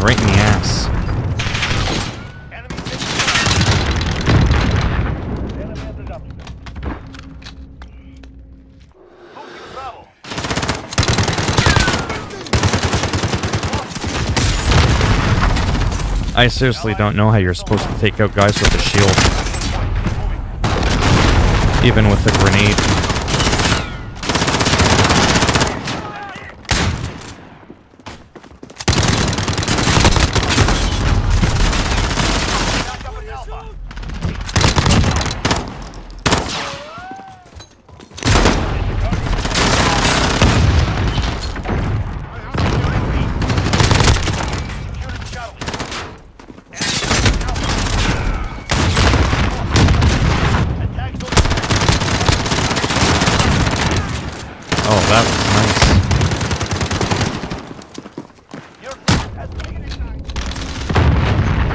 Right in the ass. I seriously don't know how you're supposed to take out guys with a shield. Even with a grenade. Oh, that was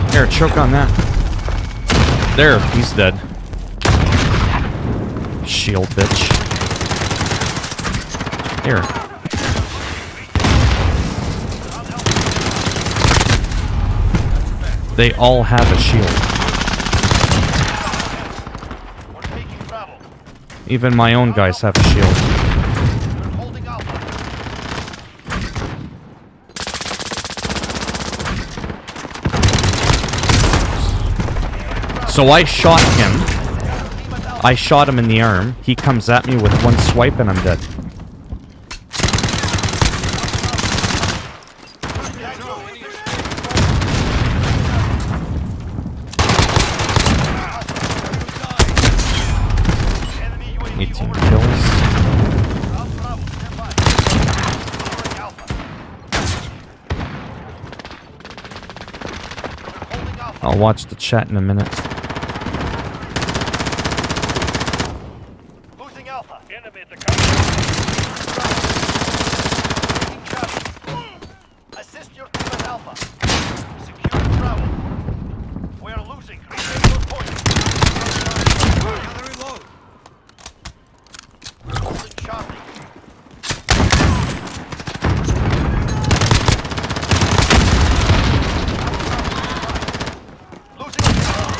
nice. Here, choke on that. There, he's dead. Shield, bitch. Here. They all have a shield. Even my own guys have a shield. So I shot him. I shot him in the arm. He comes at me with one swipe and I'm dead. I'll watch the chat in a minute. Losing Alpha. Enemy at the cover. Assist your team at Alpha. Secure Bravo. We are losing. Retake those points. Reload. Holding Charlie.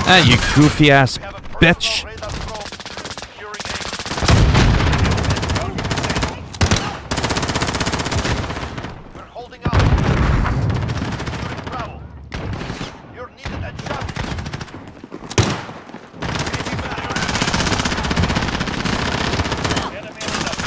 Ah, you goofy ass bitch. We're holding out. Securing Bravo. You're needed at Charlie. Enemy on top.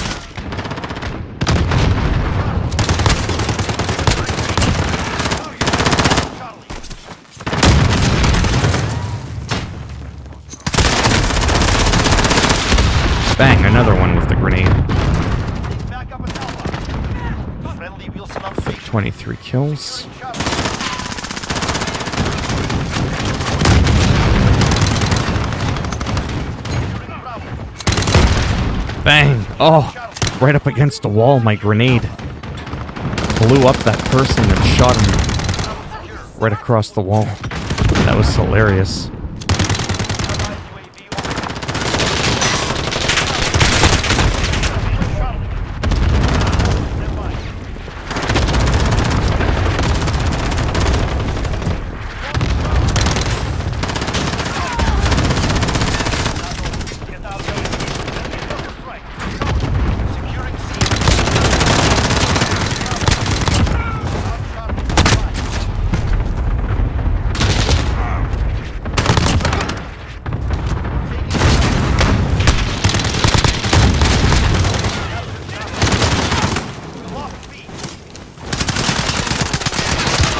Bang, another one with the grenade. Back up at Alpha. Friendly Wilson on station. 23 kills. Bang! Oh, right up against the wall, my grenade blew up that person and shot him right across the wall. That was hilarious.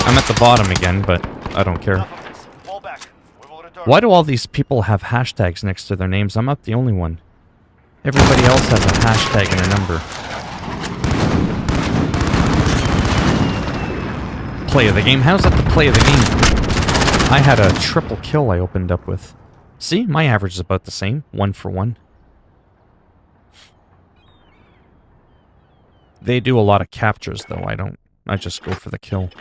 I'm at the bottom again, but I don't care. Enough of this. Fall back. We will return. Why do all these people have hashtags next to their names? I'm not the only one. Everybody else has a hashtag and a number. Play of the game? How's that the play of the game? I had a triple kill I opened up with. See? My average is about the same. 1 for 1. They do a lot of captures, though. I don't. I just go for the kill.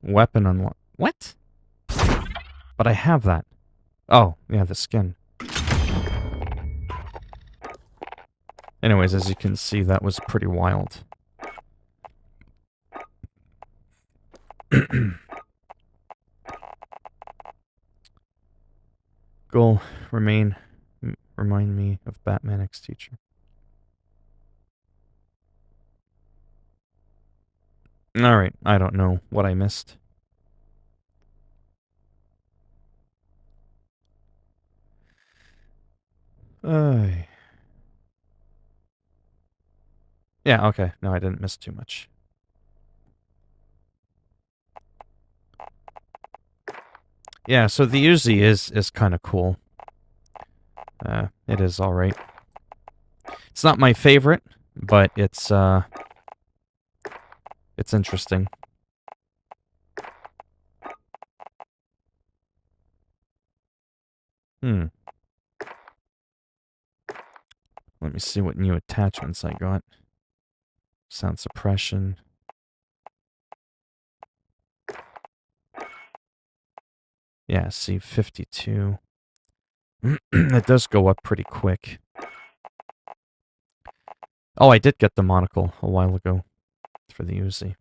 Weapon unlock. What? But I have that. Oh, yeah, the skin. Anyways, as you can see, that was pretty wild. Goal, remind me of Batman ex-teacher. Alright, I don't know what I missed. Yeah, okay. No, I didn't miss too much. Yeah, so the Uzi is kind of cool. It is alright. It's not my favorite, but it's interesting. Let me see what new attachments I got. Sound suppression. Yeah, see, 52. It does go up pretty quick. Oh, I did get the monocle a while ago for the Uzi.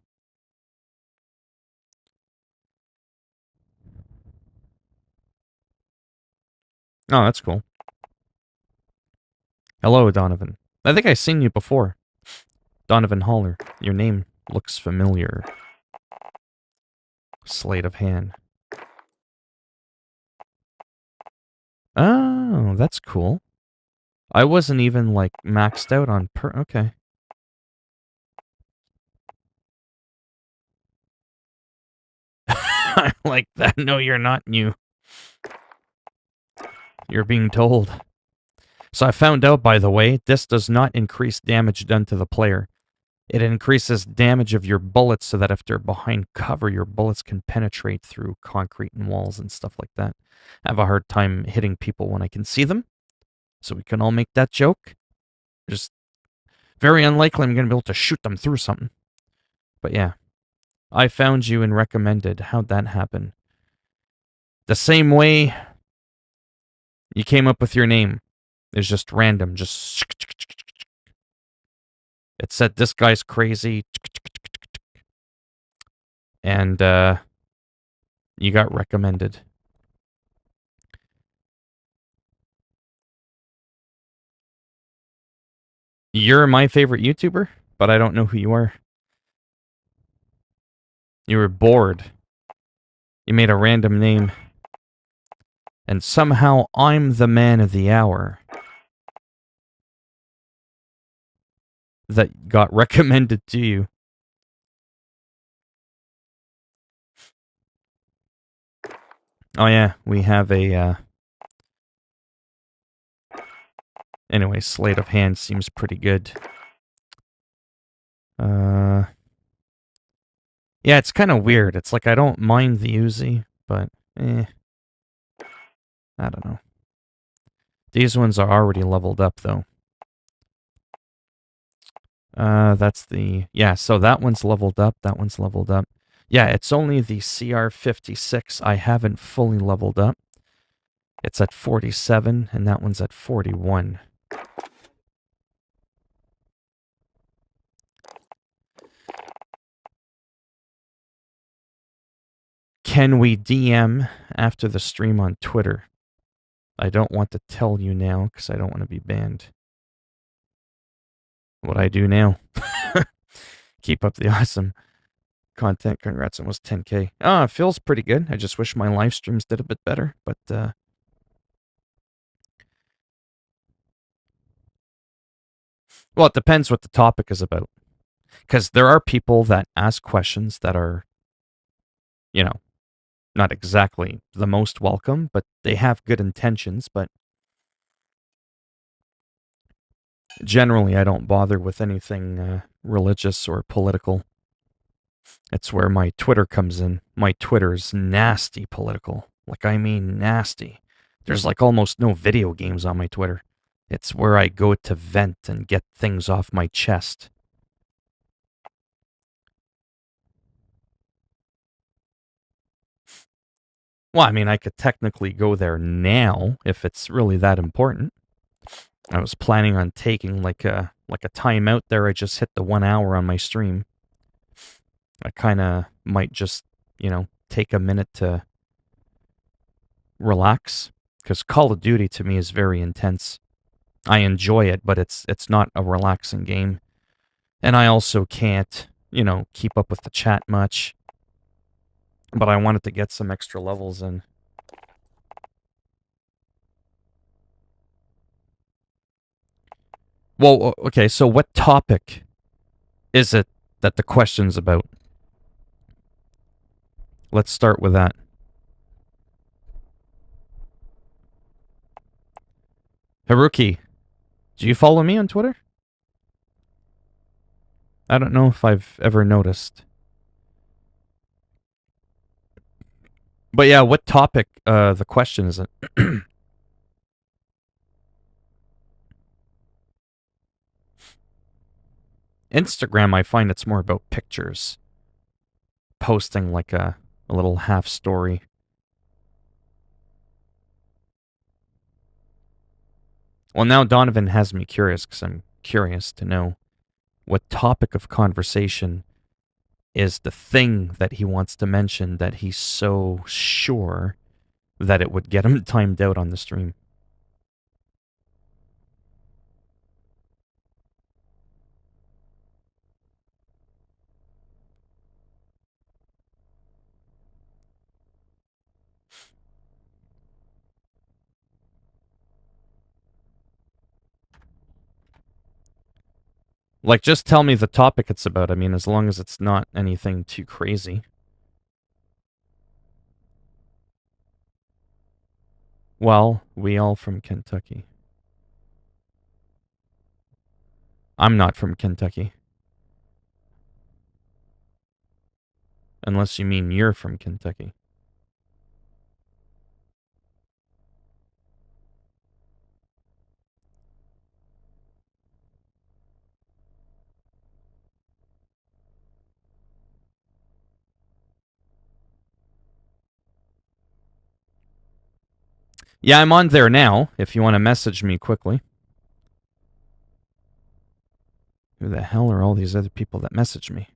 Oh, that's cool. Hello, Donovan. I think I've seen you before. Donovan Haller. Your name looks familiar. Sleight of hand. Oh, that's cool. I wasn't even, like, maxed out on okay. I like that. No, you're not new. You're being told. So I found out, by the way, this does not increase damage done to the player. It increases damage of your bullets so that if they're behind cover, your bullets can penetrate through concrete and walls and stuff like that. I have a hard time hitting people when I can see them. So we can all make that joke. Just very unlikely I'm going to be able to shoot them through something. But yeah. I found you and recommended. How'd that happen? The same way you came up with your name. It's just random. Just... It said, this guy's crazy. And, you got recommended. You're my favorite YouTuber, but I don't know who you are. You were bored. You made a random name. And somehow I'm the man of the hour that got recommended to you. Oh yeah, we have a, Anyway, sleight of hand seems pretty good. Yeah, it's kind of weird. It's like I don't mind the Uzi, but, I don't know. These ones are already leveled up, though. That's the... Yeah, so that one's leveled up, that one's leveled up. Yeah, it's only the CR56 I haven't fully leveled up. It's at 47, and that one's at 41. Can we DM after the stream on Twitter? I don't want to tell you now, because I don't want to be banned. What I do now. Keep up the awesome content. Congrats, almost 10K. Ah, it feels pretty good. I just wish my live streams did a bit better, but Well, it depends what the topic is about. Because there are people that ask questions that are, you know, not exactly the most welcome, but they have good intentions. But generally, I don't bother with anything religious or political. It's where my Twitter comes in. My Twitter's nasty political. Like, I mean, nasty. There's like almost no video games on my Twitter. It's where I go to vent and get things off my chest. Well, I mean, I could technically go there now if it's really that important. I was planning on taking like a timeout there. I just hit the 1 hour on my stream. I kind of might just, take a minute to relax, because Call of Duty to me is very intense. I enjoy it, but it's not a relaxing game. And I also can't, keep up with the chat much. But I wanted to get some extra levels in. Well, okay, so what topic is it that the question's about? Let's start with that. Haruki, do you follow me on Twitter? I don't know if I've ever noticed. But yeah, what topic, the question is it? Instagram, I find it's more about pictures. Posting like a little half story. Well, now Donovan has me curious, because I'm curious to know what topic of conversation is the thing that he wants to mention that he's so sure that it would get him timed out on the stream. Like, just tell me the topic it's about. I mean, as long as it's not anything too crazy. Well, we all from Kentucky. I'm not from Kentucky. Unless you mean you're from Kentucky. Yeah, I'm on there now, if you want to message me quickly. Who the hell are all these other people that message me?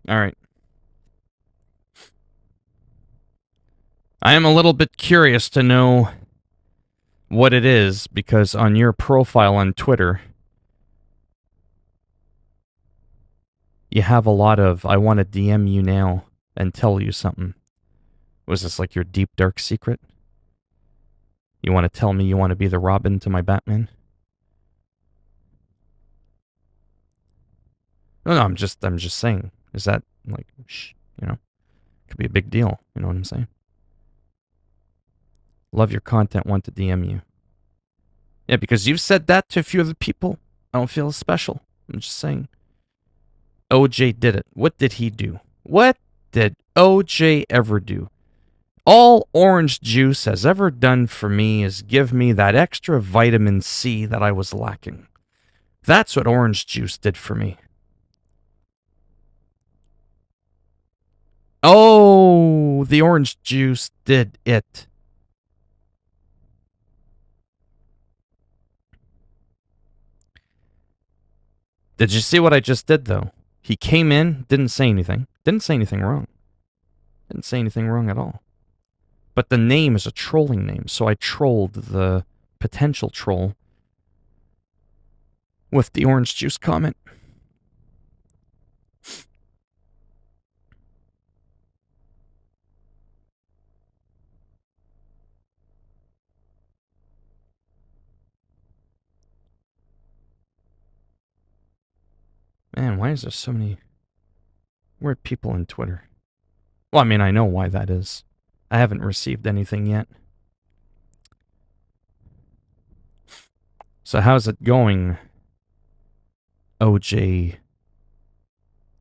Alright. I am a little bit curious to know what it is, because on your profile on Twitter, you have a lot of, I want to DM you now and tell you something. Was this like your deep, dark secret? You want to tell me you want to be the Robin to my Batman? No, I'm just saying. Is that, like, could be a big deal. You know what I'm saying? Love your content, want to DM you. Yeah, because you've said that to a few other people. I don't feel special. I'm just saying. OJ did it. What did he do? What did OJ ever do? All orange juice has ever done for me is give me that extra vitamin C that I was lacking. That's what orange juice did for me. Oh, the orange juice did it. Did you see what I just did, though? He came in, didn't say anything. Didn't say anything wrong. Didn't say anything wrong at all. But the name is a trolling name, so I trolled the potential troll with the orange juice comment. Man, why is there so many weird people in Twitter? Well, I mean, I know why that is. I haven't received anything yet. So how's it going? OJ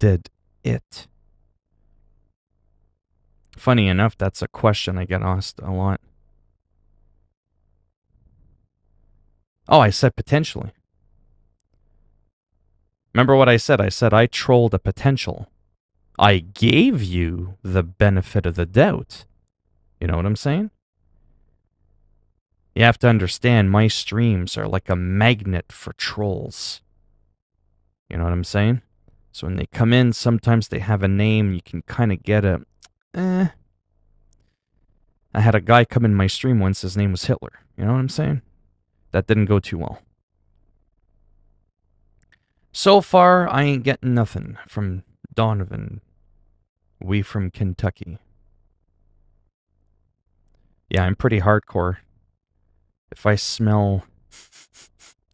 did it. Funny enough, that's a question I get asked a lot. Oh, I said potentially. Remember what I said? I said I trolled a potential. I gave you the benefit of the doubt. You know what I'm saying? You have to understand my streams are like a magnet for trolls. You know what I'm saying? So when they come in, sometimes they have a name, you can kind of get a, I had a guy come in my stream once, his name was Hitler. You know what I'm saying? That didn't go too well. So far, I ain't getting nothing from Donovan. We from Kentucky. Yeah, I'm pretty hardcore. If I smell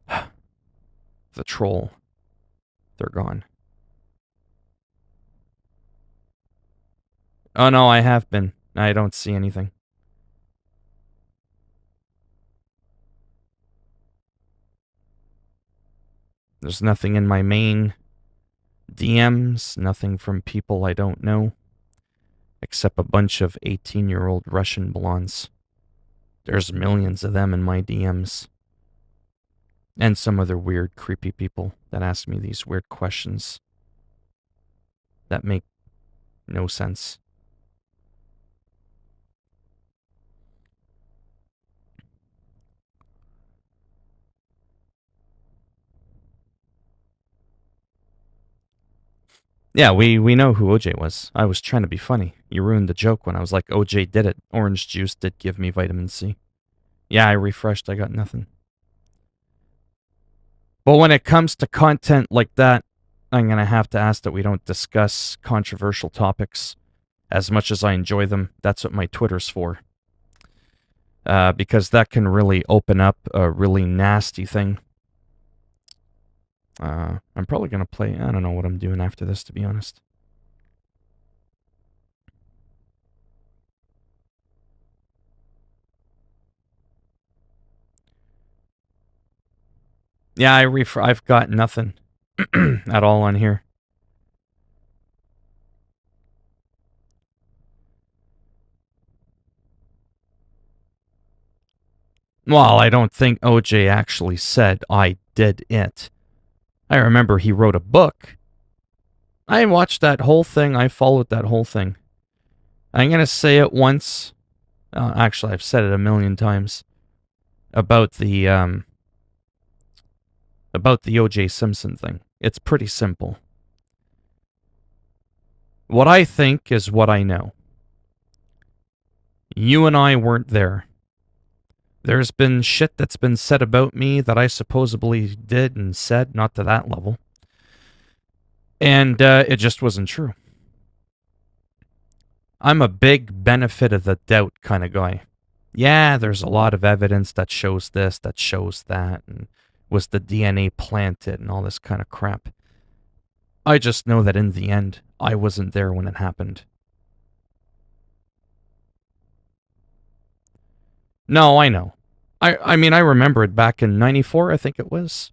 the troll, they're gone. Oh no, I have been. I don't see anything. There's nothing in my main DMs, nothing from people I don't know, except a bunch of 18-year-old Russian blondes. There's millions of them in my DMs. And some other weird, creepy people that ask me these weird questions that make no sense. Yeah, we know who OJ was. I was trying to be funny. You ruined the joke when I was like, OJ did it. Orange juice did give me vitamin C. Yeah, I refreshed. I got nothing. But when it comes to content like that, I'm going to have to ask that we don't discuss controversial topics. As much as I enjoy them, that's what my Twitter's for. Because that can really open up a really nasty thing. I'm probably going to play... I don't know what I'm doing after this, to be honest. Yeah, I've got nothing at all on here. Well, I don't think OJ actually said, I did it. I remember he wrote a book. I watched that whole thing. I followed that whole thing. I'm going to say it once. Actually, I've said it a million times. About the O.J. Simpson thing. It's pretty simple. What I think is what I know. You and I weren't there. There's been shit that's been said about me that I supposedly did and said, not to that level. And it just wasn't true. I'm a big benefit of the doubt kind of guy. Yeah, there's a lot of evidence that shows this, that shows that, and was the DNA planted and all this kind of crap. I just know that in the end, I wasn't there when it happened. No, I know. I mean, I remember it back in 94, I think it was.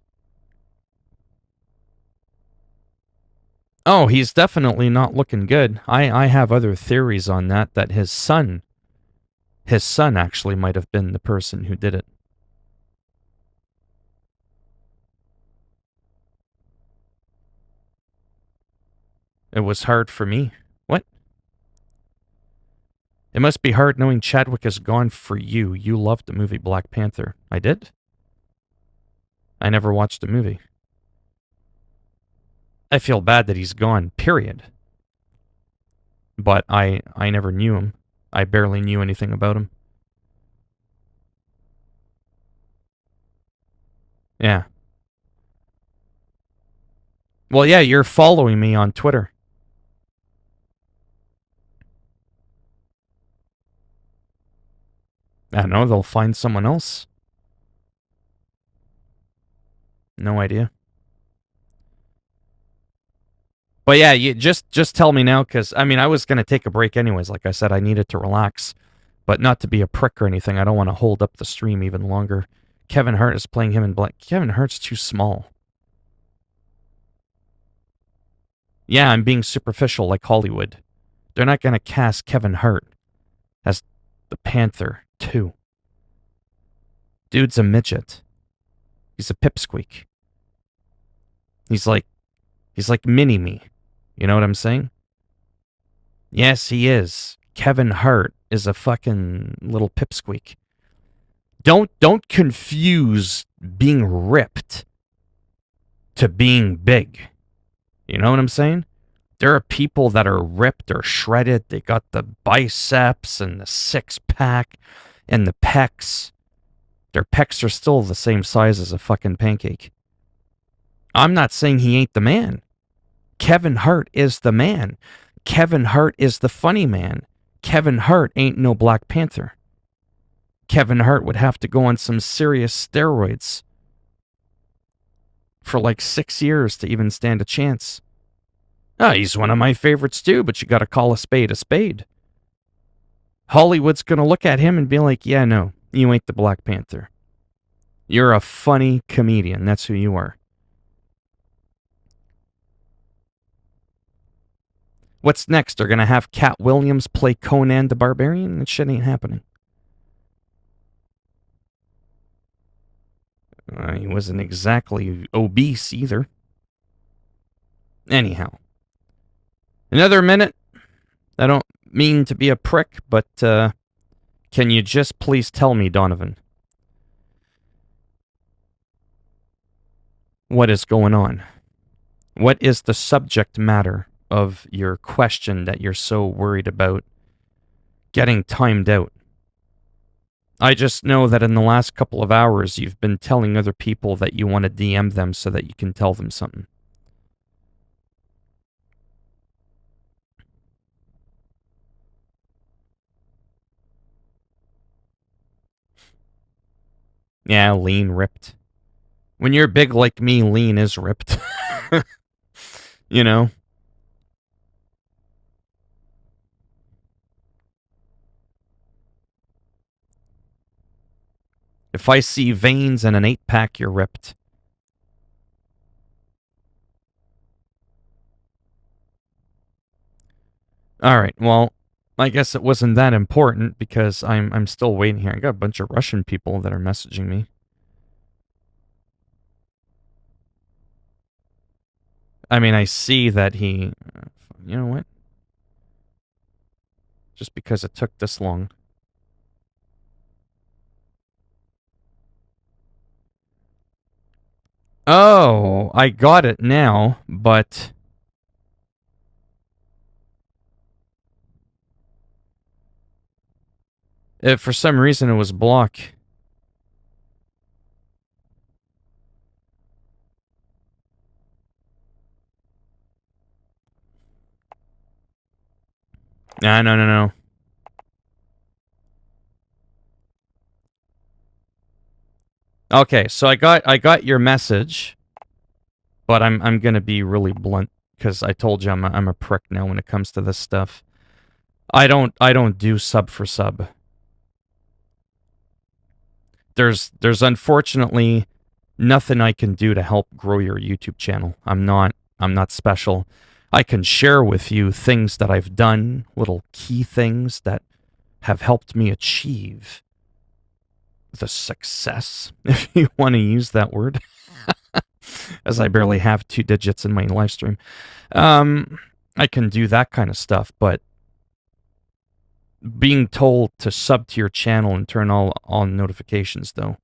Oh, he's definitely not looking good. I have other theories on that his son actually might have been the person who did it. It was hard for me. What? It must be hard knowing Chadwick is gone for you. You loved the movie Black Panther. I did? I never watched the movie. I feel bad that he's gone, period. But I never knew him. I barely knew anything about him. Yeah. Well, yeah, you're following me on Twitter. I don't know, they'll find someone else. No idea. But yeah, you just tell me now, because, I mean, I was going to take a break anyways. Like I said, I needed to relax. But not to be a prick or anything. I don't want to hold up the stream even longer. Kevin Hart is playing him in black. Kevin Hart's too small. Yeah, I'm being superficial like Hollywood. They're not going to cast Kevin Hart as the Panther 2. Dude's a midget. He's a pipsqueak. He's like mini-me. You know what I'm saying? Yes, he is. Kevin Hart is a fucking little pipsqueak. Don't confuse being ripped to being big. You know what I'm saying? There are people that are ripped or shredded. They got the biceps and the six-pack and the pecs. Their pecs are still the same size as a fucking pancake. I'm not saying he ain't the man. Kevin Hart is the man. Kevin Hart is the funny man. Kevin Hart ain't no Black Panther. Kevin Hart would have to go on some serious steroids for like 6 years to even stand a chance. Oh, he's one of my favorites too, but you gotta call a spade a spade. Hollywood's gonna look at him and be like, yeah, no, you ain't the Black Panther. You're a funny comedian, that's who you are. What's next? They're gonna have Cat Williams play Conan the Barbarian? That shit ain't happening. He wasn't exactly obese either. Anyhow. Another minute. I don't mean to be a prick, but can you just please tell me, Donovan, what is going on? What is the subject matter of your question that you're so worried about getting timed out? I just know that in the last couple of hours, you've been telling other people that you want to DM them so that you can tell them something. Yeah, lean ripped. When you're big like me, lean is ripped. You know? If I see veins and an 8-pack, you're ripped. Alright, well, I guess it wasn't that important because I'm still waiting here. I got a bunch of Russian people that are messaging me. I mean, I see that he... You know what? Just because it took this long. Oh, I got it now, but... for some reason it was blocked. No. Okay, so I got your message, but I'm gonna be really blunt because I told you I'm a prick now when it comes to this stuff. I don't do sub for sub. There's unfortunately nothing I can do to help grow your YouTube channel. I'm not special. I can share with you things that I've done, little key things that have helped me achieve the success, if you want to use that word, as I barely have 2 digits in my live stream. I can do that kind of stuff, but being told to sub to your channel and turn all notifications, though,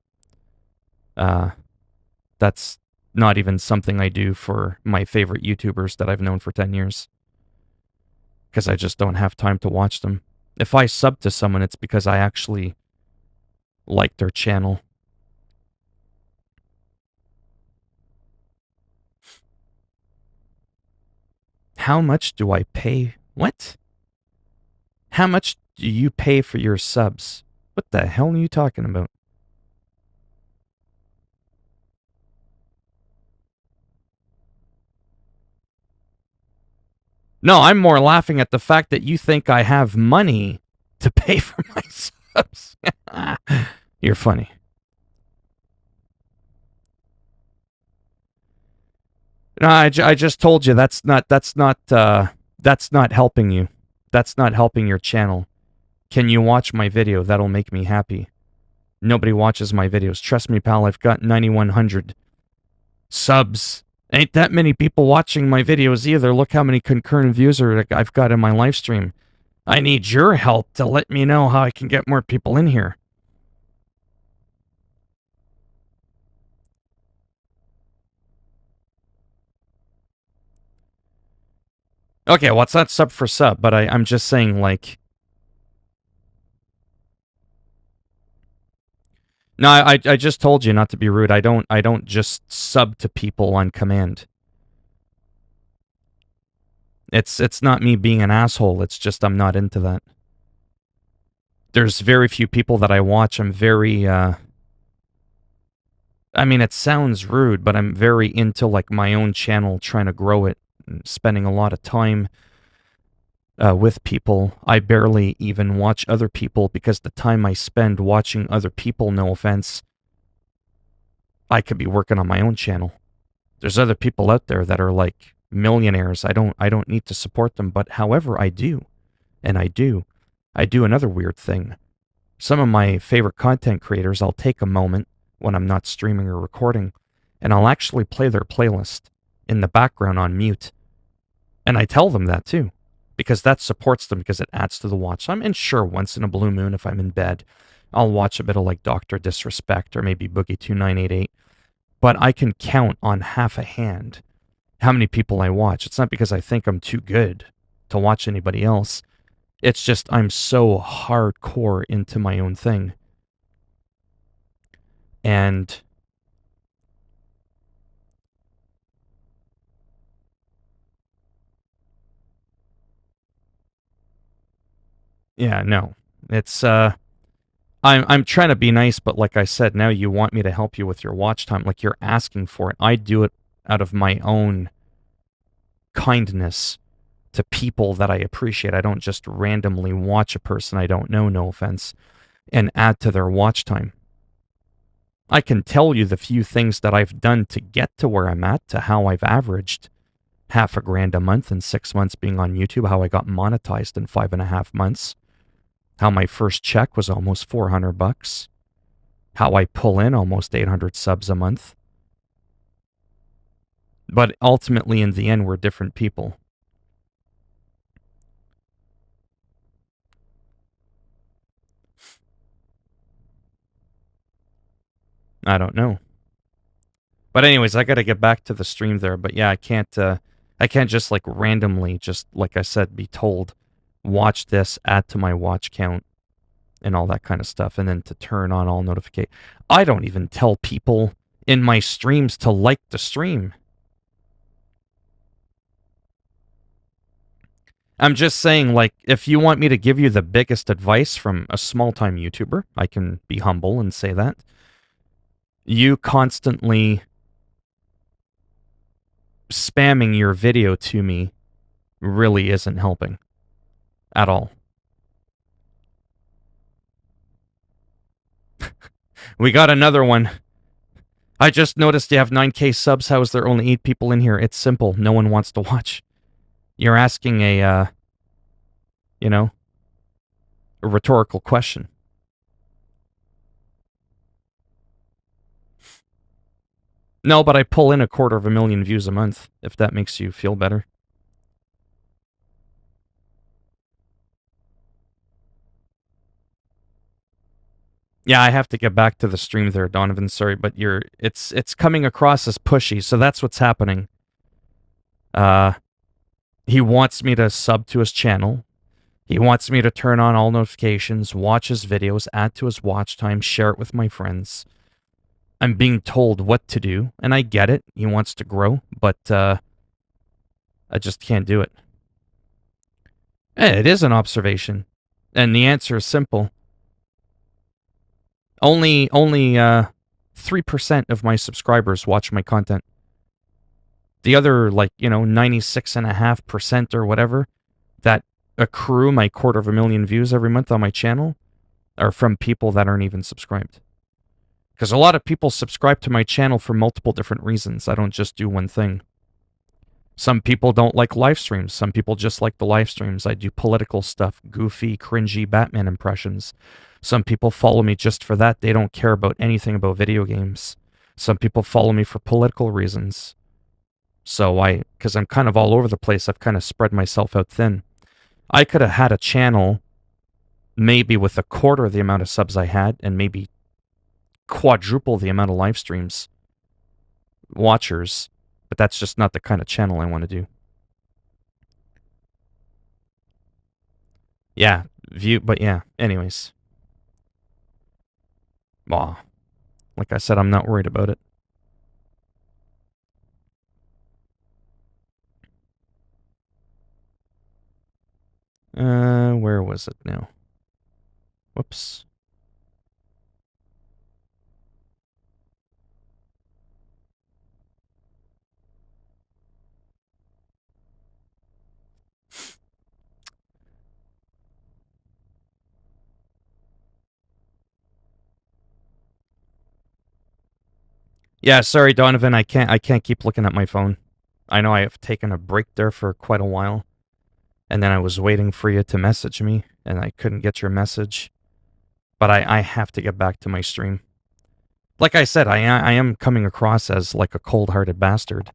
that's not even something I do for my favorite YouTubers that I've known for 10 years. Because I just don't have time to watch them. If I sub to someone, it's because I actually like their channel. How much do I pay? What? How much do you pay for your subs? What the hell are you talking about? No, I'm more laughing at the fact that you think I have money to pay for my subs. You're funny. No, I just told you that's not helping you. That's not helping your channel. Can you watch my video? That'll make me happy. Nobody watches my videos. Trust me, pal, I've got 9,100 subs. Ain't that many people watching my videos either. Look how many concurrent views I've got in my live stream. I need your help to let me know how I can get more people in here. Okay, well, it's not sub for sub, but I'm just saying, like... No, I just told you not to be rude. I don't just sub to people on command. It's not me being an asshole. It's just I'm not into that. There's very few people that I watch. I'm very, I mean, it sounds rude, but I'm very into, like, my own channel, trying to grow it, and spending a lot of time with people. I barely even watch other people because the time I spend watching other people, no offense, I could be working on my own channel. There's other people out there that are like millionaires. I don't need to support them, but however I do, and I do another weird thing. Some of my favorite content creators, I'll take a moment when I'm not streaming or recording, and I'll actually play their playlist in the background on mute. And I tell them that too, because that supports them, because it adds to the watch. And sure, once in a blue moon, if I'm in bed, I'll watch a bit of like Dr. Disrespect or maybe Boogie 2988. But I can count on half a hand how many people I watch. It's not because I think I'm too good to watch anybody else. It's just I'm so hardcore into my own thing. And yeah, no. It's I'm trying to be nice, but like I said, now you want me to help you with your watch time, like you're asking for it. I do it out of my own kindness to people that I appreciate. I don't just randomly watch a person I don't know, no offense, and add to their watch time. I can tell you the few things that I've done to get to where I'm at, to how I've averaged $1,000 a month in 6 months being on YouTube, how I got monetized in 5.5 months, how my first check was almost $400, how I pull in almost 800 subs a month. But ultimately, in the end, we're different people. I don't know. But anyways, I got to get back to the stream there. But yeah, I can't just like randomly, just like I said, be told, watch this, add to my watch count, and all that kind of stuff, and then to turn on all notifications. I don't even tell people in my streams to like the stream. I'm just saying, like, if you want me to give you the biggest advice from a small-time YouTuber, I can be humble and say that. You constantly spamming your video to me really isn't helping at all. We got another one. I just noticed you have 9K subs. How is there only 8 people in here? It's simple. No one wants to watch. You're asking a rhetorical question. No, but I pull in 250,000 views a month, if that makes you feel better. Yeah, I have to get back to the stream there, Donovan. Sorry, but it's coming across as pushy, so that's what's happening. He wants me to sub to his channel. He wants me to turn on all notifications, watch his videos, add to his watch time, share it with my friends. I'm being told what to do, and I get it. He wants to grow, but I just can't do it. It is an observation, and the answer is simple. Only 3% of my subscribers watch my content. The other, 96.5% or whatever, that accrue my 250,000 views every month on my channel, are from people that aren't even subscribed. Because a lot of people subscribe to my channel for multiple different reasons. I don't just do one thing. Some people don't like live streams. Some people just like the live streams. I do political stuff, goofy, cringy Batman impressions. Some people follow me just for that. They don't care about anything about video games. Some people follow me for political reasons. So because I'm kind of all over the place, I've kind of spread myself out thin. I could have had a channel maybe with a quarter of the amount of subs I had and maybe quadruple the amount of live streams, watchers, but that's just not the kind of channel I want to do. Yeah, but yeah, anyways. Well, like I said, I'm not worried about it. Where was it now? Whoops. Yeah, sorry, Donovan, I can't keep looking at my phone. I know I have taken a break there for quite a while. And then I was waiting for you to message me, and I couldn't get your message. But I have to get back to my stream. Like I said, I am coming across as like a cold-hearted bastard.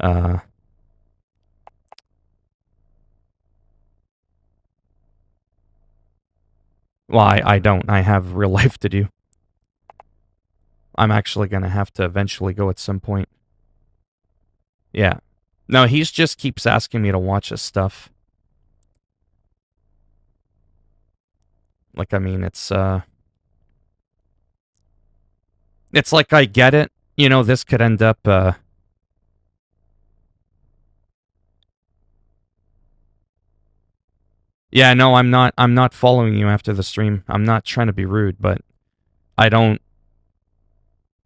Well, I don't. I have real life to do. I'm actually going to have to eventually go at some point. Yeah. No, he just keeps asking me to watch his stuff. Like, I mean, it's like I get it. You know, this could end up, Yeah, no, I'm not following you after the stream. I'm not trying to be rude, but I don't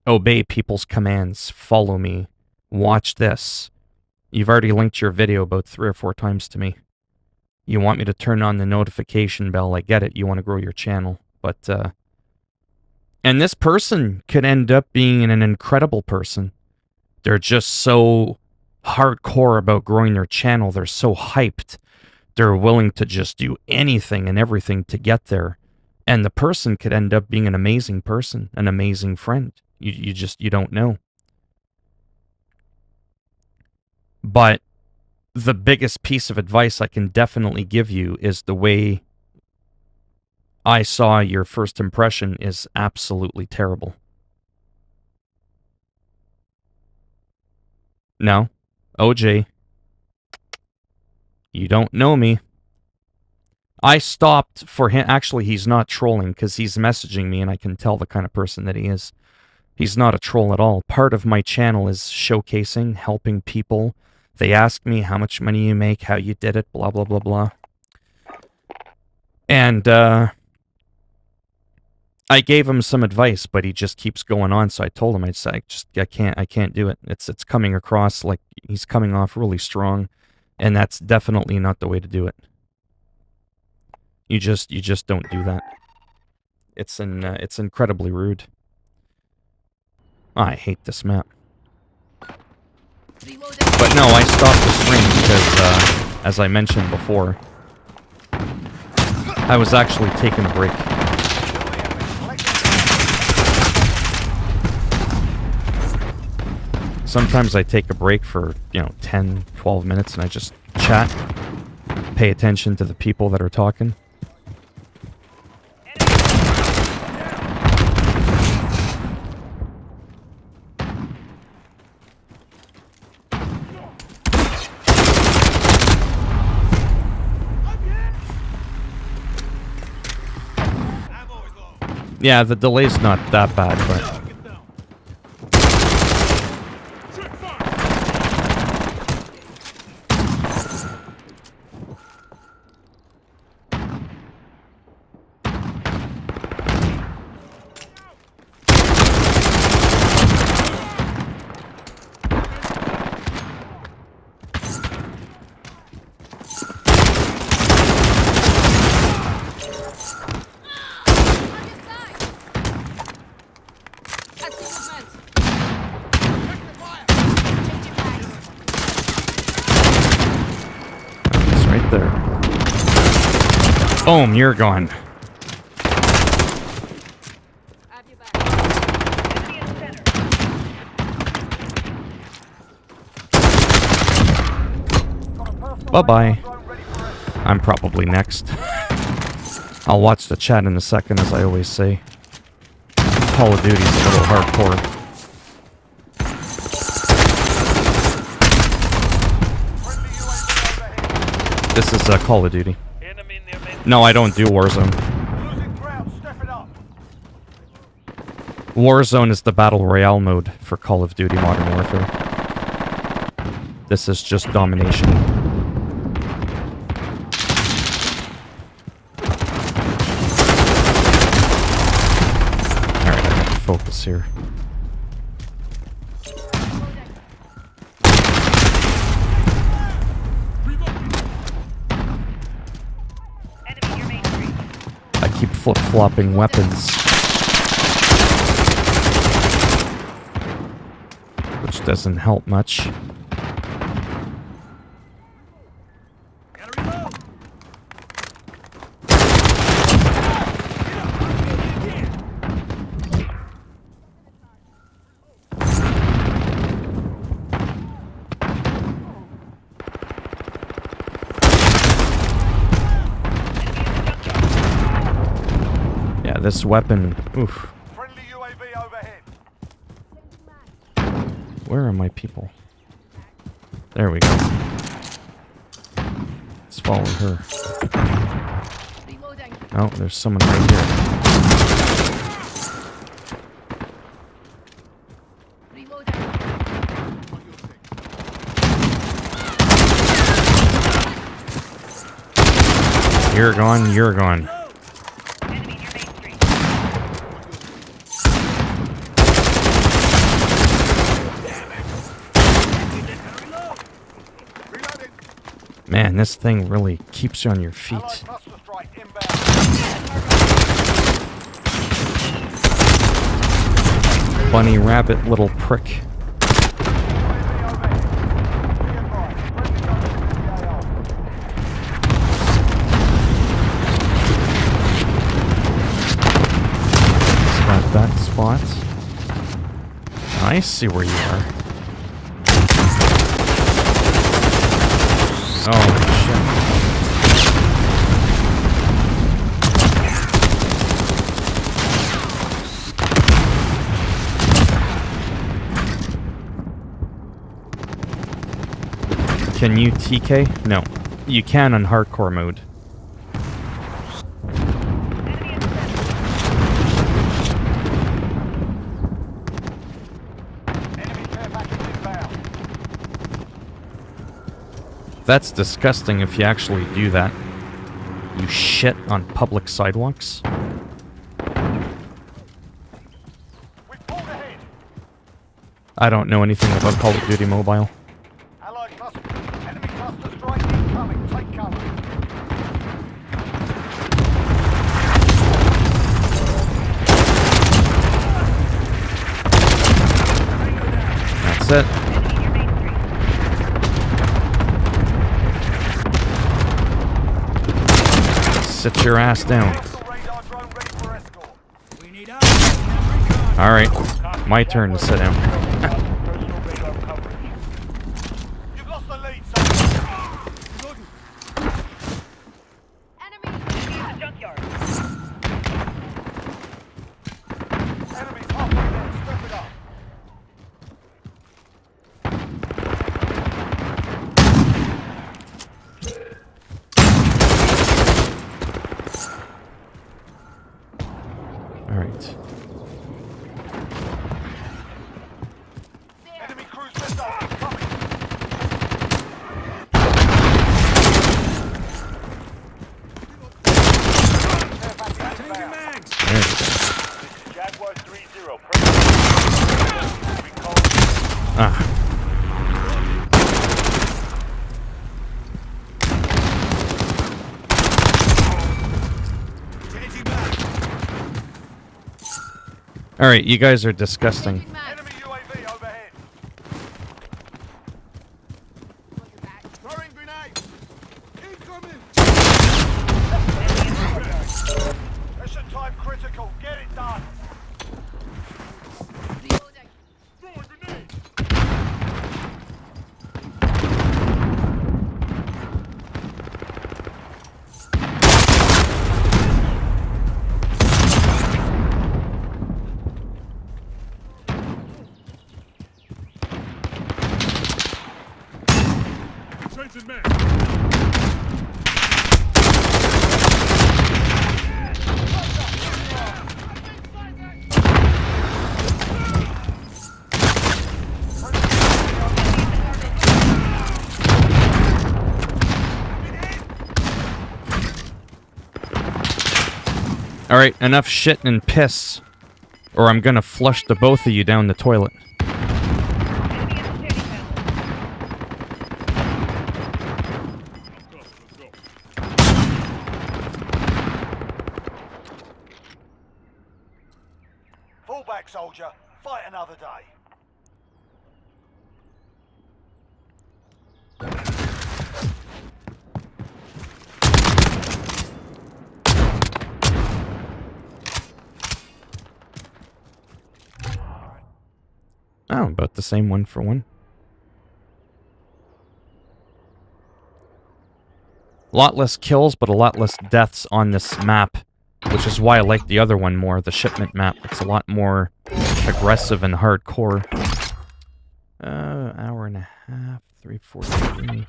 obey people's commands. Follow me. Watch this. You've already linked your video about 3 or 4 times to me. You want me to turn on the notification bell. I get it. You want to grow your channel. But, and this person could end up being an incredible person. They're just so hardcore about growing their channel. They're so hyped. They're willing to just do anything and everything to get there. And the person could end up being an amazing person, an amazing friend. You don't know. But the biggest piece of advice I can definitely give you is the way I saw your first impression is absolutely terrible. No, OJ, you don't know me. I stopped for him. Actually, he's not trolling because he's messaging me and I can tell the kind of person that he is. He's not a troll at all. Part of my channel is showcasing, helping people. They ask me how much money you make, how you did it, blah, blah, blah, blah. And I gave him some advice, but he just keeps going on. So I told him, I can't do it. It's coming across like he's coming off really strong, and that's definitely not the way to do it. You just don't do that. It's incredibly rude. I hate this map. But no, I stopped the stream because, as I mentioned before, I was actually taking a break. Sometimes I take a break for, 10, 12 minutes and I just chat, pay attention to the people that are talking. Yeah, the delay's not that bad, but... It's right there. Boom, you're gone. Bye-bye. I'm probably next. I'll watch the chat in a second, as I always say. Call of Duty's a little hardcore. This is Call of Duty. No, I don't do Warzone. Warzone is the Battle Royale mode for Call of Duty Modern Warfare. This is just domination. Alright, I have to focus here. I keep flip-flopping weapons. Which doesn't help much. Yeah, this weapon, oof. Friendly UAV overhead. Where are my people? There we go. Let's follow her. Oh, there's someone right here. You're gone, you're gone. Man, this thing really keeps you on your feet. Bunny rabbit little prick. Got that spot. I see where you are. Oh, shit. Can you TK? No. You can on hardcore mode. That's disgusting if you actually do that. You shit on public sidewalks. I don't know anything about Call of Duty Mobile. Allied cluster. Enemy cluster strike incoming. Take cover. That's it. Sit your ass down. Alright, my turn to sit down. You've lost the lead, Enemy junkyard. Enemy's halfway there. Step it up. Alright. Enemy cruise missile incoming. There we go. Jaguar 3-0. Ah. Alright, you guys are disgusting. Enemy UAV overhead. Throwing grenade. Incoming. Mission time critical. Get it done. Throwing grenade. Changing man. Alright, enough shit and piss. Or I'm gonna flush the both of you down the toilet. Fall back, soldier. Fight another day. Oh, about the same one for one. A lot less kills, but a lot less deaths on this map, which is why I like the other one more, the shipment map. It's a lot more aggressive and hardcore. Hour and a half, 3:43.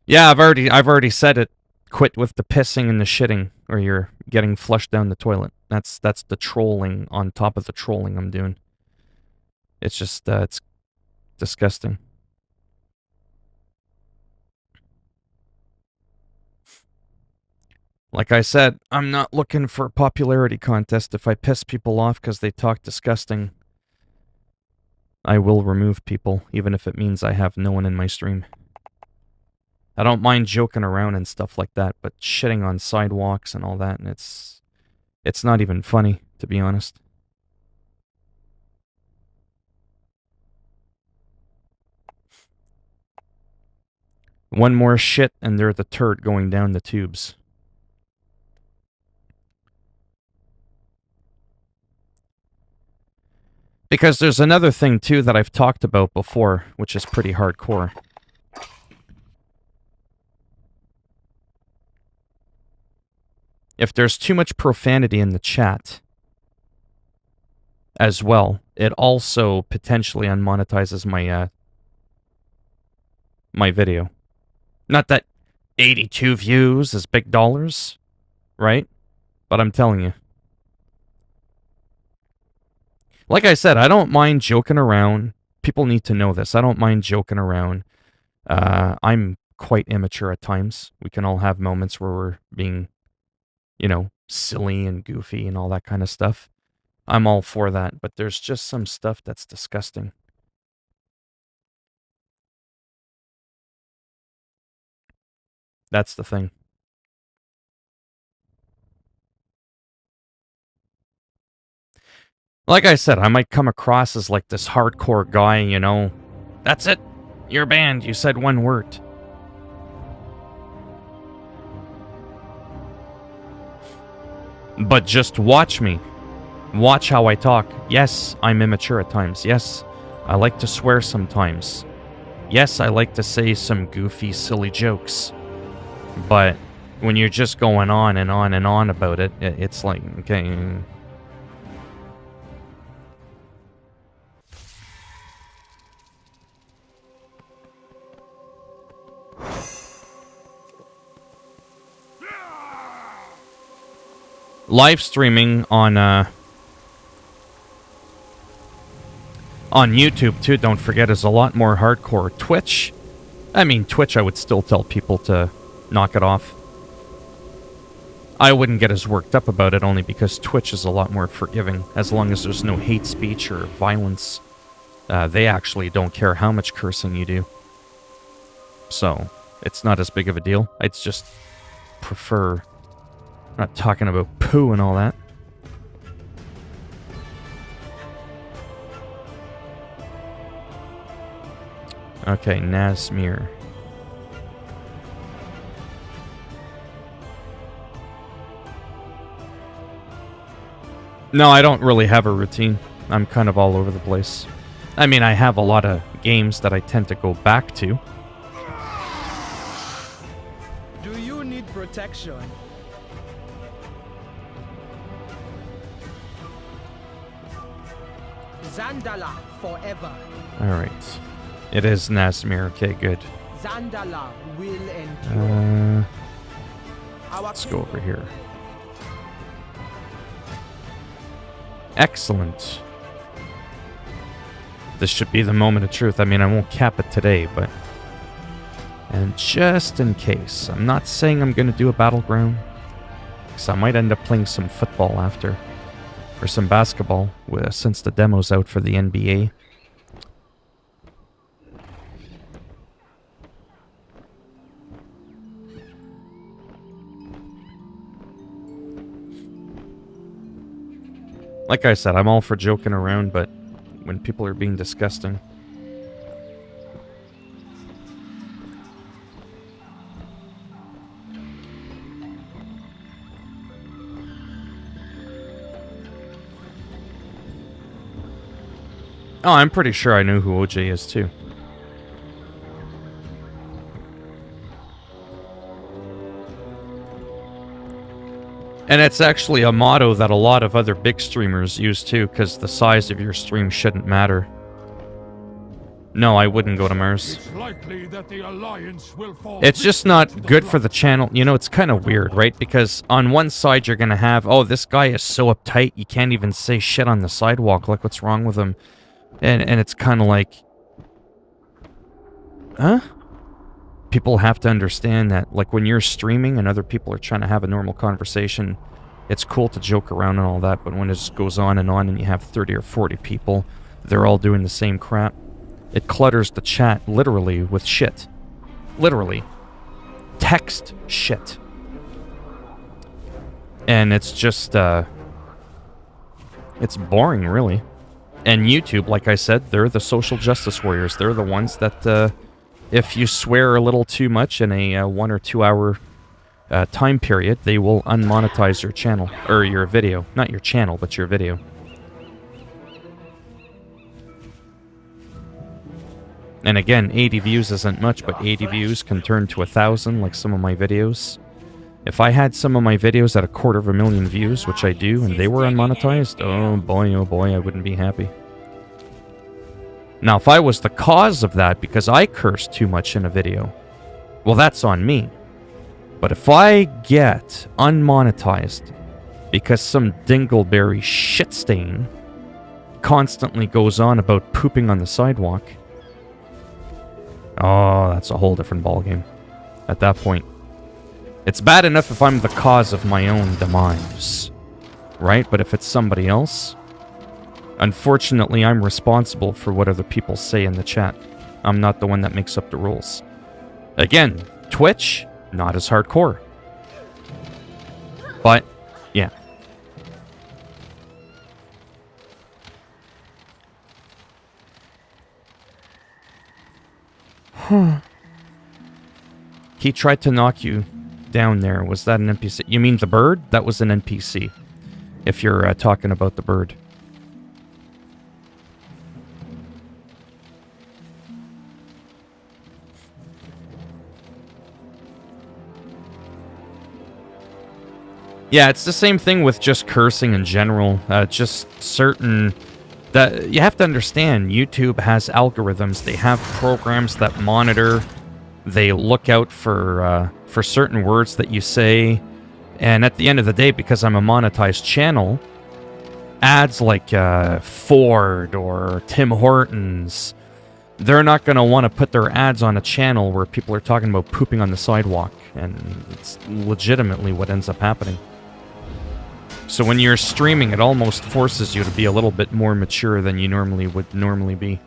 Yeah, I've already said it. Quit with the pissing and the shitting, or you're getting flushed down the toilet. That's the trolling on top of the trolling I'm doing. It's just it's disgusting. Like I said, I'm not looking for a popularity contest. If I piss people off because they talk disgusting, I will remove people, even if it means I have no one in my stream. I don't mind joking around and stuff like that, but shitting on sidewalks and all that, and it's not even funny, to be honest. One more shit, and they're the turd going down the tubes. Because there's another thing, too, that I've talked about before, which is pretty hardcore. If there's too much profanity in the chat as well, it also potentially unmonetizes my my video. Not that 82 views is big dollars, right? But I'm telling you. Like I said, I don't mind joking around. People need to know this. I don't mind joking around. I'm quite immature at times. We can all have moments where we're being, you know, silly and goofy and all that kind of stuff. I'm all for that, but there's just some stuff that's disgusting. That's the thing. Like I said, I might come across as like this hardcore guy, you know. That's it. You're banned. You said one word. But just watch me. Watch how I talk. Yes, I'm immature at times. Yes, I like to swear sometimes. Yes, I like to say some goofy, silly jokes. But when you're just going on and on and on about it, it's like, okay. Live streaming on YouTube too, don't forget, is a lot more hardcore. Twitch, Twitch I would still tell people to knock it off. I wouldn't get as worked up about it only because Twitch is a lot more forgiving. As long as there's no hate speech or violence, they actually don't care how much cursing you do. So, it's not as big of a deal. I'd just prefer not talking about poo and all that. Okay, Nazmir. No, I don't really have a routine. I'm kind of all over the place. I mean, I have a lot of games that I tend to go back to. Do you need protection? Zandala forever. Alright. It is Nazmir. Okay, good. Zandala will endure. Let's go over here. Excellent. This should be the moment of truth. I mean, I won't cap it today, but... And just in case, I'm not saying I'm going to do a battleground, because I might end up playing some football after. Or some basketball, since the demo's out for the NBA. Like I said, I'm all for joking around, but when people are being disgusting... Oh, I'm pretty sure I know who OJ is, too. And it's actually a motto that a lot of other big streamers use, too, because the size of your stream shouldn't matter. No, I wouldn't go to Mars. It's likely that the Alliance will fall. It's just not good for the channel. You know, it's kind of weird, right? Because on one side you're going to have, oh, this guy is so uptight, you can't even say shit on the sidewalk. Like, what's wrong with him? And it's kind of like, huh? People have to understand that, like, when you're streaming and other people are trying to have a normal conversation, it's cool to joke around and all that, but when it just goes on and you have 30 or 40 people, they're all doing the same crap, it clutters the chat literally with shit. Literally. Text shit. And it's just, it's boring, really. And YouTube, like I said, they're the social justice warriors. They're the ones that, if you swear a little too much in a 1 or 2 hour time period, they will unmonetize your channel, or your video. Not your channel, but your video. And again, 80 views isn't much, but 80 views can turn to 1,000, like some of my videos. If I had some of my videos at 250,000 views, which I do, and they were unmonetized, oh boy, I wouldn't be happy. Now, if I was the cause of that because I cursed too much in a video, well, that's on me. But if I get unmonetized because some dingleberry shitstain constantly goes on about pooping on the sidewalk, oh, that's a whole different ballgame at that point. It's bad enough if I'm the cause of my own demise, right? But if it's somebody else, unfortunately, I'm responsible for what other people say in the chat. I'm not the one that makes up the rules. Again, Twitch, not as hardcore. But, yeah. He tried to knock you down there. Was that an NPC? You mean the bird? That was an NPC. If you're talking about the bird. Yeah, it's the same thing with just cursing in general. Just certain... that you have to understand, YouTube has algorithms. They have programs that monitor. They look out for certain words that you say. And at the end of the day, because I'm a monetized channel, ads like Ford or Tim Hortons, they're not going to want to put their ads on a channel where people are talking about pooping on the sidewalk. And it's legitimately what ends up happening. So when you're streaming, it almost forces you to be a little bit more mature than you would be.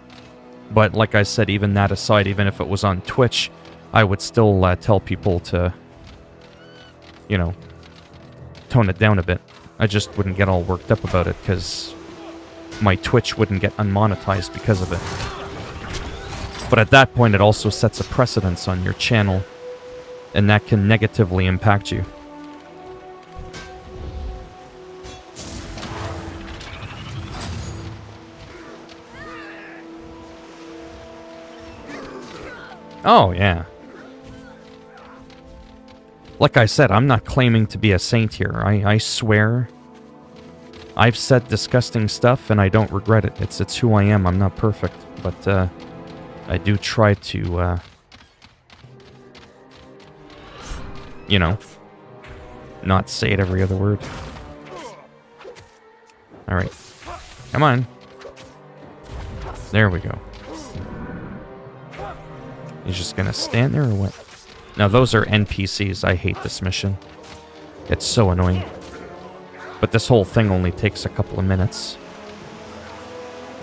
But like I said, even that aside, even if it was on Twitch, I would still tell people to, you know, tone it down a bit. I just wouldn't get all worked up about it, because my Twitch wouldn't get unmonetized because of it. But at that point, it also sets a precedence on your channel, and that can negatively impact you. Oh, yeah. Like I said, I'm not claiming to be a saint here. I swear. I've said disgusting stuff, and I don't regret it. It's who I am. I'm not perfect. But, I do try to, you know, not say it every other word. Alright. Come on. There we go. He's just gonna stand there or what? Now those are NPCs. I hate this mission. It's so annoying. But this whole thing only takes a couple of minutes.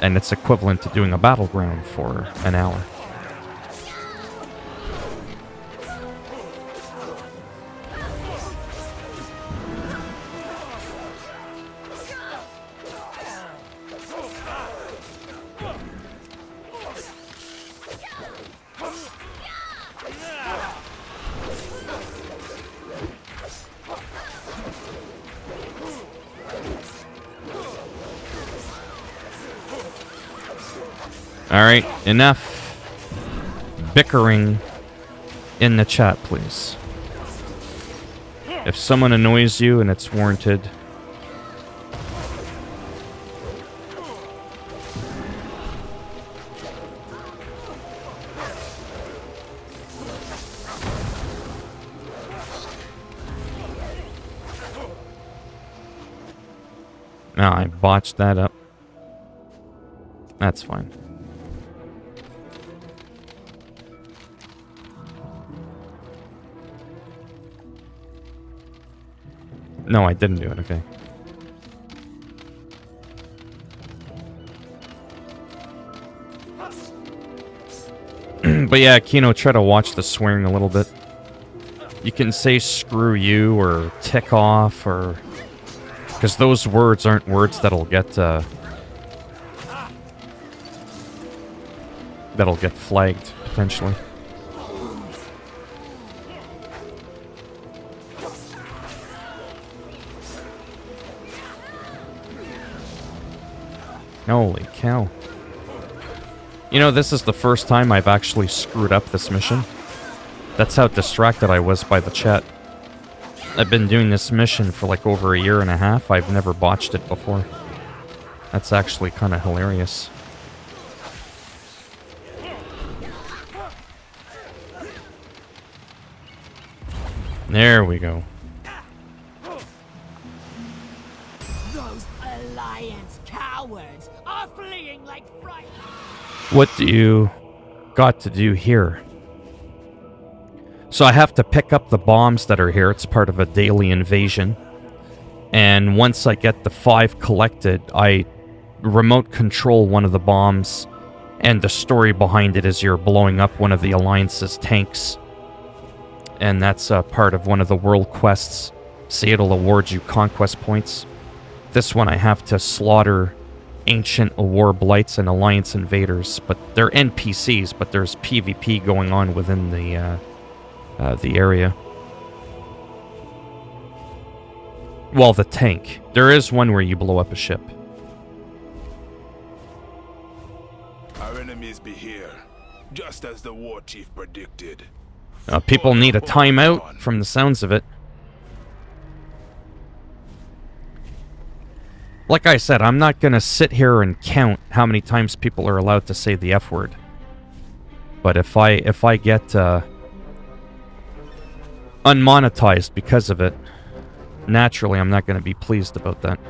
And it's equivalent to doing a battleground for an hour. Alright, enough bickering in the chat, please. If someone annoys you and it's warranted... No, I botched that up. That's fine. No, I didn't do it, okay. But yeah, Kino, try to watch the swearing a little bit. You can say screw you or tick off or... because those words aren't words that'll get, that'll get flagged, potentially. Holy cow. You know, this is the first time I've actually screwed up this mission. That's how distracted I was by the chat. I've been doing this mission for like over a year and a half. I've never botched it before. That's actually kind of hilarious. There we go. Those Alliance cowards are fleeing like fright. What do you got to do here? So I have to pick up the bombs that are here. It's part of a daily invasion. And once I get the 5 collected, I remote control one of the bombs. And the story behind it is you're blowing up one of the Alliance's tanks. And that's part of one of the world quests. See, it'll award you conquest points. This one I have to slaughter ancient war blights and Alliance invaders. But they're NPCs, but there's PvP going on within the area. Well, the tank. There is one where you blow up a ship. Our enemies be here, just as the war chief predicted. People need a timeout from the sounds of it. Like I said, I'm not gonna sit here and count how many times people are allowed to say the F word. But if I get unmonetized because of it, naturally I'm not gonna be pleased about that.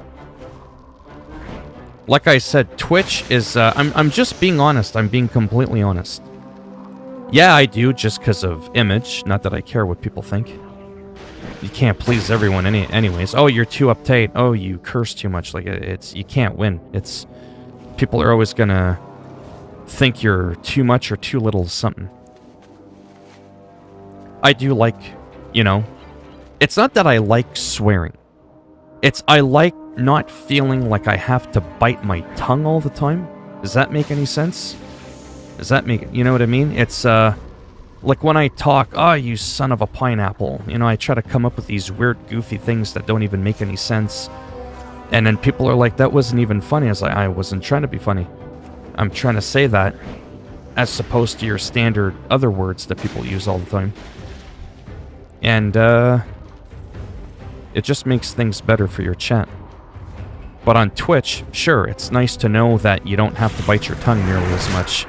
Like I said, Twitch is I'm just being honest. I'm being completely honest. Yeah, I do, just because of image. Not that I care what people think. You can't please everyone anyways. Oh, you're too uptight. Oh, you curse too much. Like, it's... You can't win. It's... People are always gonna think you're too much or too little something. I do like, you know... It's not that I like swearing. It's I like not feeling like I have to bite my tongue all the time. Does that make any sense? Does that make... You know what I mean? It's, like when I talk, oh, you son of a pineapple. You know, I try to come up with these weird, goofy things that don't even make any sense. And then people are like, that wasn't even funny. I was like, I wasn't trying to be funny. I'm trying to say that as opposed to your standard other words that people use all the time. And, it just makes things better for your chat. But on Twitch, sure, it's nice to know that you don't have to bite your tongue nearly as much.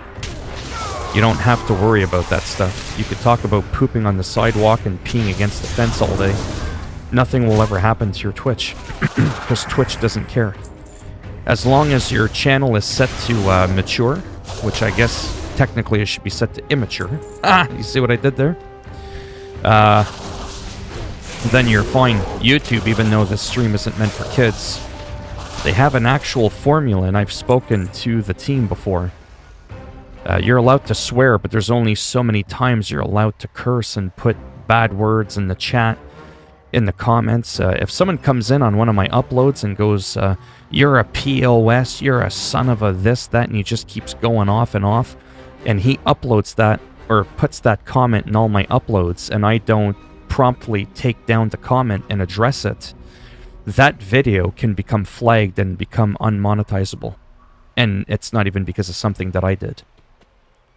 You don't have to worry about that stuff. You could talk about pooping on the sidewalk and peeing against the fence all day. Nothing will ever happen to your Twitch, because Twitch doesn't care. As long as your channel is set to mature, which I guess technically it should be set to immature. Ah, you see what I did there? Then you're fine. YouTube, even though this stream isn't meant for kids, they have an actual formula, and I've spoken to the team before. You're allowed to swear, but there's only so many times you're allowed to curse and put bad words in the chat, in the comments. If someone comes in on one of my uploads and goes, you're a POS, you're a son of a this, that, and he just keeps going off, and he uploads that, or puts that comment in all my uploads, and I don't promptly take down the comment and address it, that video can become flagged and become unmonetizable. And it's not even because of something that I did.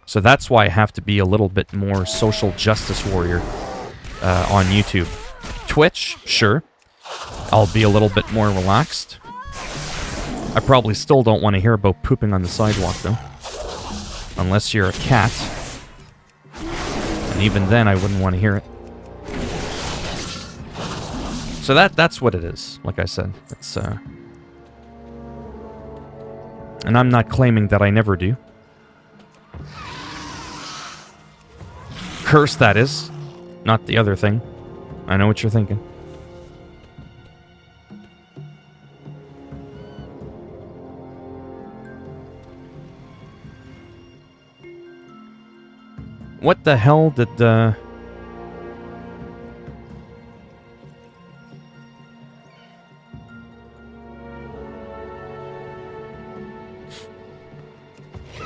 So that's why I have to be a little bit more social justice warrior on YouTube. Twitch, sure. I'll be a little bit more relaxed. I probably still don't want to hear about pooping on the sidewalk, though. Unless you're a cat. And even then, I wouldn't want to hear it. So that's what it is, like I said. It's, and I'm not claiming that I never do. Curse, that is. Not the other thing. I know what you're thinking. What the hell did the...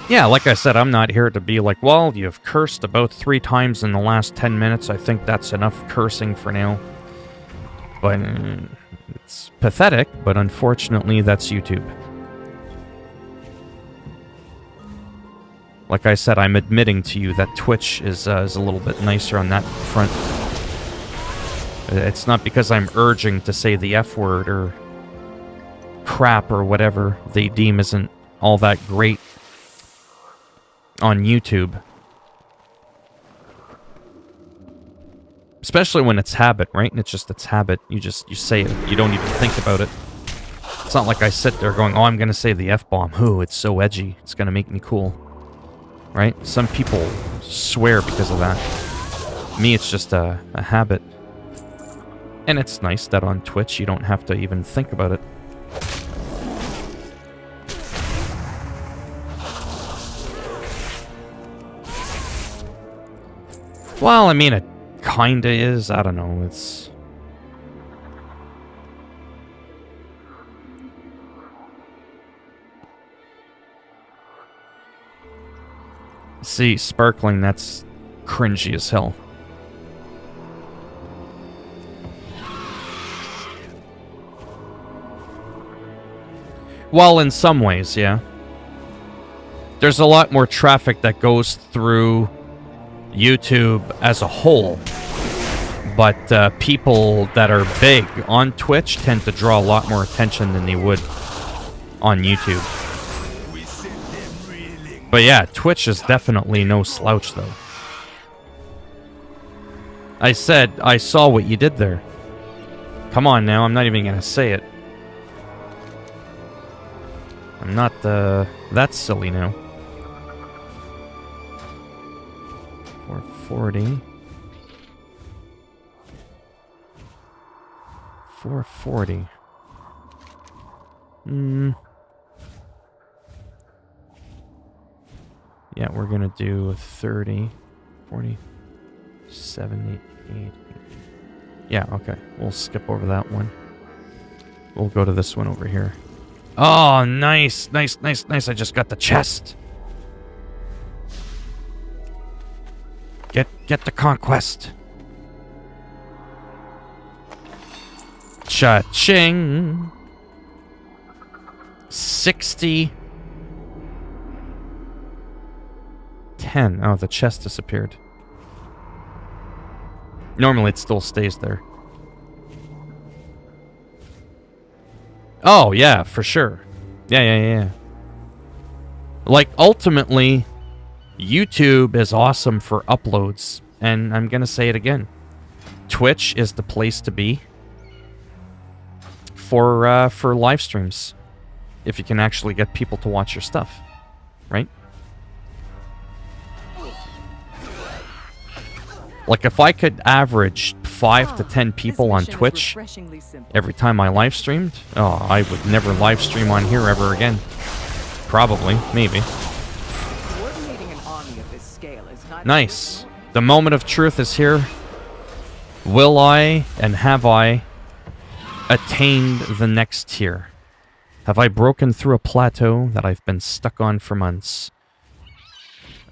Yeah, like I said, I'm not here to be like, well, you've cursed about 3 times in the last 10 minutes. I think that's enough cursing for now. But it's pathetic, but unfortunately, that's YouTube. Like I said, I'm admitting to you that Twitch is a little bit nicer on that front. It's not because I'm urging to say the F word or crap or whatever they deem isn't all that great on YouTube. Especially when it's habit, right? And it's habit. You say it. You don't even think about it. It's not like I sit there going, oh, I'm going to say the F-bomb. Ooh, it's so edgy. It's going to make me cool. Right? Some people swear because of that. Me, it's just a habit. And it's nice that on Twitch you don't have to even think about it. Well, I mean, it kinda is. I don't know. It's... See, sparkling, that's cringy as hell. Well, in some ways, yeah. There's a lot more traffic that goes through YouTube as a whole, but people that are big on Twitch tend to draw a lot more attention than they would on YouTube. We sent them reeling. But yeah, Twitch is definitely no slouch, though. I said, I saw what you did there. Come on now, I'm not even gonna say it. I'm not, that silly now. 440. 440. Yeah, we're gonna do 30, 40, 70, 80. Yeah, okay. We'll skip over that one. We'll go to this one over here. Oh, nice, nice, nice, nice. I just got the chest. Get the conquest. Cha-ching. 60. 10. Oh, the chest disappeared. Normally it still stays there. Oh, yeah, for sure. Yeah. Like, ultimately, YouTube is awesome for uploads. And I'm gonna say it again. Twitch is the place to be for live streams. If you can actually get people to watch your stuff. Right? Like, if I could average 5 to 10 people on Twitch every time I live streamed, oh, I would never live stream on here ever again. Probably, maybe. Nice. The moment of truth is here. Will I and have I attained the next tier? Have I broken through a plateau that I've been stuck on for months?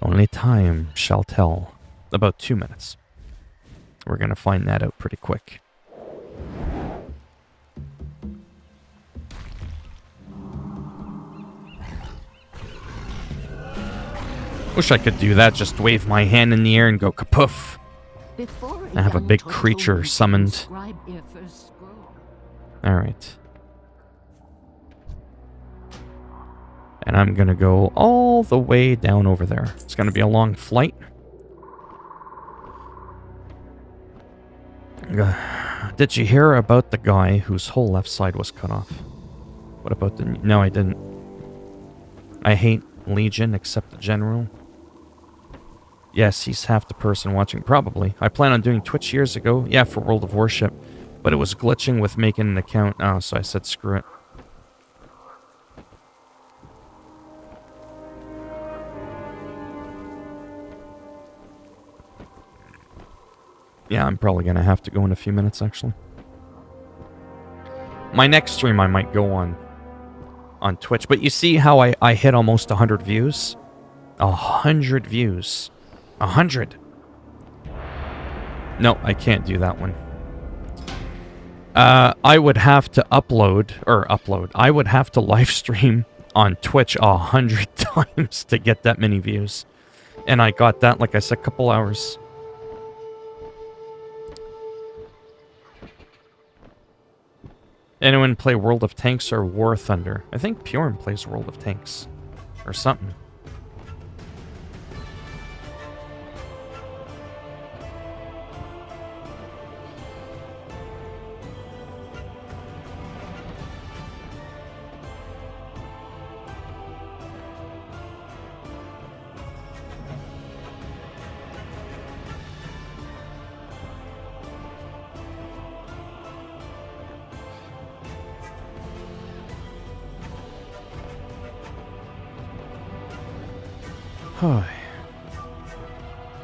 Only time shall tell. About 2 minutes. We're gonna find that out pretty quick. Wish I could do that, just wave my hand in the air and go kapoof. I have a big creature summoned. Alright. And I'm gonna go all the way down over there. It's gonna be a long flight. Did you hear about the guy whose whole left side was cut off? What about the... No, I didn't. I hate Legion except the General. Yes, he's half the person watching, probably. I planned on doing Twitch years ago. Yeah, for World of Warcraft. But it was glitching with making an account. Oh, so I said screw it. Yeah, I'm probably going to have to go in a few minutes, actually. My next stream I might go on Twitch. But you see how I hit almost 100 views? 100 views. 100. No, I can't do that one. I would have to I would have to live stream on Twitch 100 times to get that many views. And I got that, like I said, a couple hours. Anyone play World of Tanks or War Thunder? I think Purn plays World of Tanks. Or something.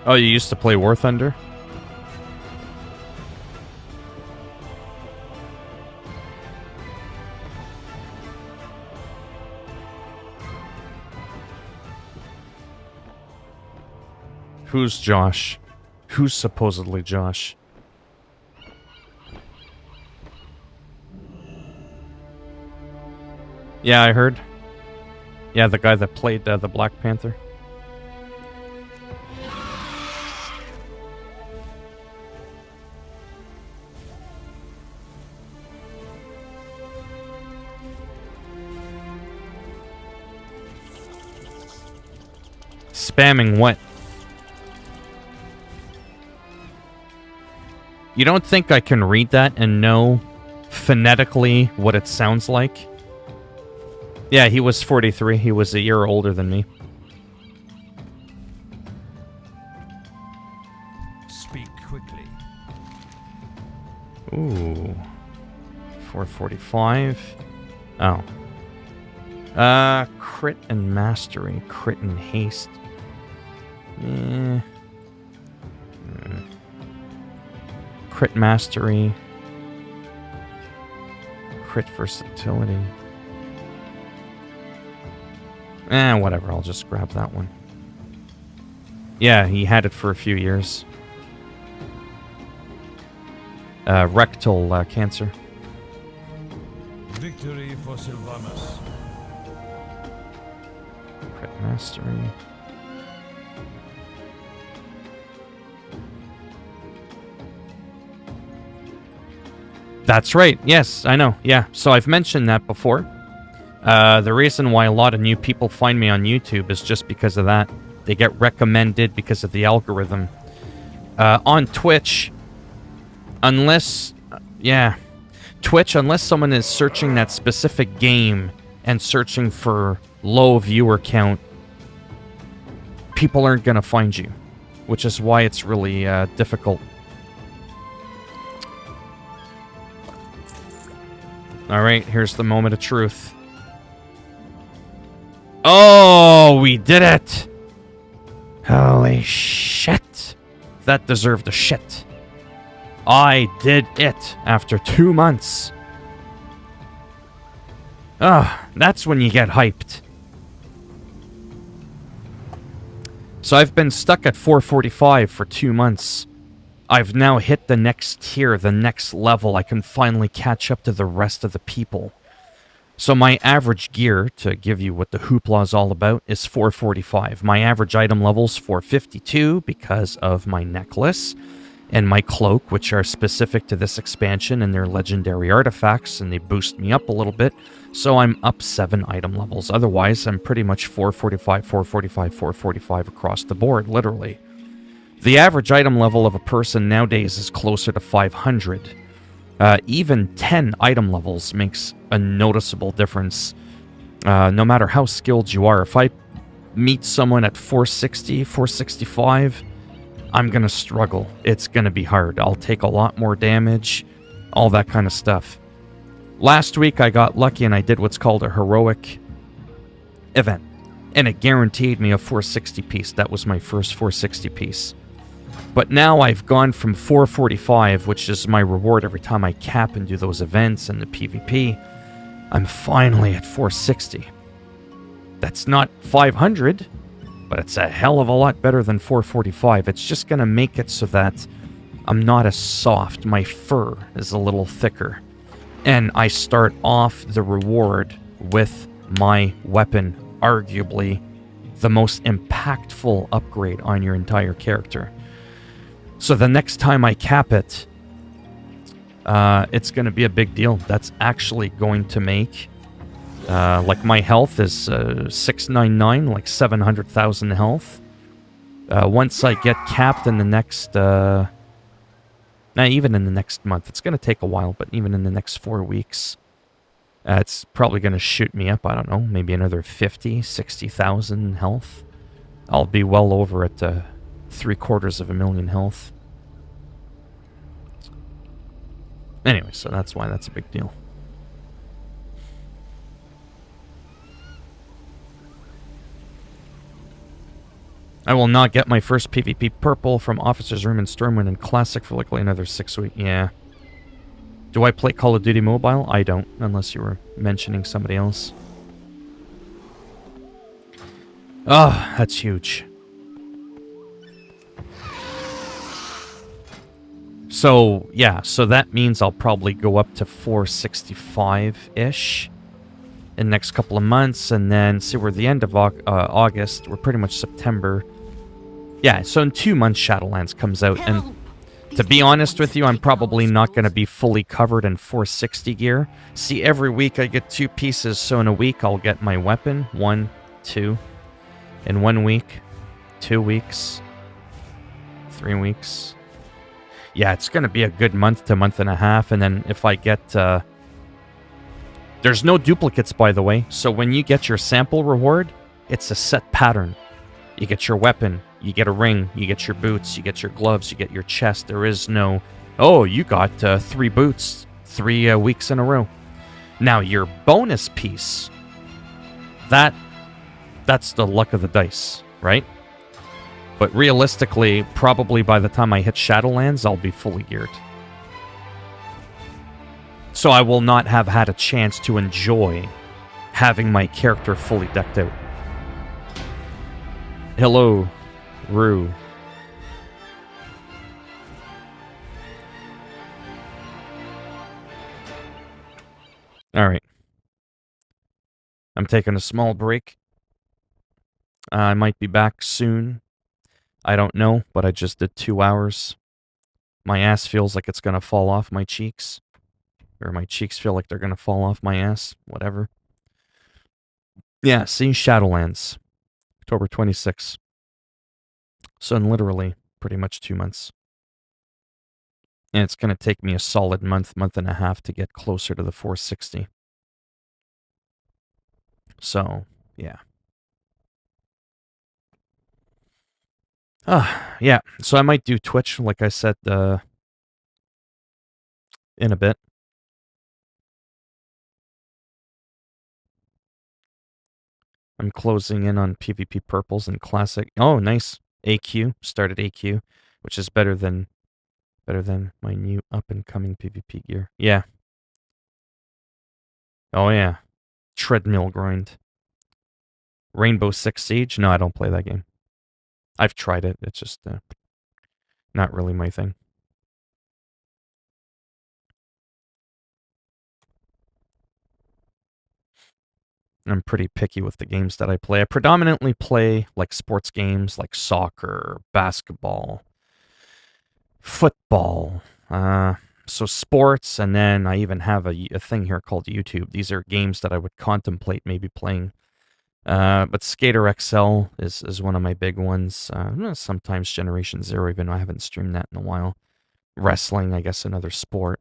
Oh, you used to play War Thunder? Who's Josh? Who's supposedly Josh? Yeah, I heard. Yeah, the guy that played the Black Panther. Spamming what? You don't think I can read that and know phonetically what it sounds like? Yeah, he was 43. He was a year older than me. Speak quickly. Ooh. 445. Oh. Crit and mastery. Crit and haste. Crit mastery. Crit versatility. Whatever. I'll just grab that one. Yeah, he had it for a few years. Rectal cancer. Victory for Sylvanas. Crit mastery. That's right. Yes, I know. Yeah. So I've mentioned that before. The reason why a lot of new people find me on YouTube is just because of that. They get recommended because of the algorithm. On Twitch, unless someone is searching that specific game and searching for low viewer count, people aren't going to find you, which is why it's really difficult. Alright, here's the moment of truth. Oh, we did it! Holy shit. That deserved a shit. I did it after 2 months. That's when you get hyped. So I've been stuck at 445 for 2 months. I've now hit the next tier, the next level. I can finally catch up to the rest of the people. So my average gear, to give you what the hoopla is all about, is 445. My average item level's 452 because of my necklace and my cloak, which are specific to this expansion, and they're legendary artifacts, and they boost me up a little bit. So I'm up 7 item levels. Otherwise, I'm pretty much 445, 445, 445 across the board, literally. The average item level of a person nowadays is closer to 500. Even 10 item levels makes a noticeable difference. No matter how skilled you are. If I meet someone at 460, 465, I'm going to struggle. It's going to be hard. I'll take a lot more damage, all that kind of stuff. Last week, I got lucky and I did what's called a heroic event. And it guaranteed me a 460 piece. That was my first 460 piece. But now I've gone from 445, which is my reward every time I cap and do those events and the PvP. I'm finally at 460. That's not 500, but it's a hell of a lot better than 445. It's just going to make it so that I'm not as soft. My fur is a little thicker. And I start off the reward with my weapon, arguably the most impactful upgrade on your entire character. So the next time I cap it, it's going to be a big deal. That's actually going to make, like my health is 699, like 700,000 health. Once I get capped in the next, even in the next month, it's going to take a while, but even in the next 4 weeks, it's probably going to shoot me up, I don't know, maybe another 50, 60,000 health. I'll be well over at 750,000 health. Anyway, so that's why that's a big deal. I will not get my first PvP purple from Officer's Room in Stormwind and Classic for likely another 6 weeks. Yeah. Do I play Call of Duty Mobile? I don't, unless you were mentioning somebody else. Oh, that's huge. So, yeah, so that means I'll probably go up to 465-ish in the next couple of months, and then, see, we're at the end of August, we're pretty much September. Yeah, so in 2 months, Shadowlands comes out, and to be honest with you, I'm probably not going to be fully covered in 460 gear. See, every week I get 2 pieces, so in a week I'll get my weapon, 1, 2, in 1 week. 2 weeks, 3 weeks. Yeah, it's going to be a good month to month and a half. And then if I get... there's no duplicates, by the way. So when you get your sample reward, it's a set pattern. You get your weapon, you get a ring, you get your boots, you get your gloves, you get your chest. There is no, oh, you got 3 boots 3 weeks in a row. Now, your bonus piece, that's the luck of the dice, right? But realistically, probably by the time I hit Shadowlands, I'll be fully geared. So I will not have had a chance to enjoy having my character fully decked out. Hello, Rue. Alright. I'm taking a small break. I might be back soon. I don't know, but I just did 2 hours. My ass feels like it's gonna fall off my cheeks. Or my cheeks feel like they're gonna fall off my ass. Whatever. Yeah, see, Shadowlands. October 26th. So in literally pretty much 2 months. And it's gonna take me a solid month and a half to get closer to the 460. So, yeah. Yeah, so I might do Twitch, like I said, in a bit. I'm closing in on PvP Purples and Classic. Oh, nice. AQ. Started AQ, which is better than my new up-and-coming PvP gear. Yeah. Oh, yeah. Treadmill grind. Rainbow Six Siege? No, I don't play that game. I've tried it. It's just not really my thing. I'm pretty picky with the games that I play. I predominantly play like sports games like soccer, basketball, football. So sports, and then I even have a thing here called YouTube. These are games that I would contemplate maybe playing. But Skater XL is one of my big ones. Sometimes Generation Zero, even though I haven't streamed that in a while. Wrestling, I guess, another sport.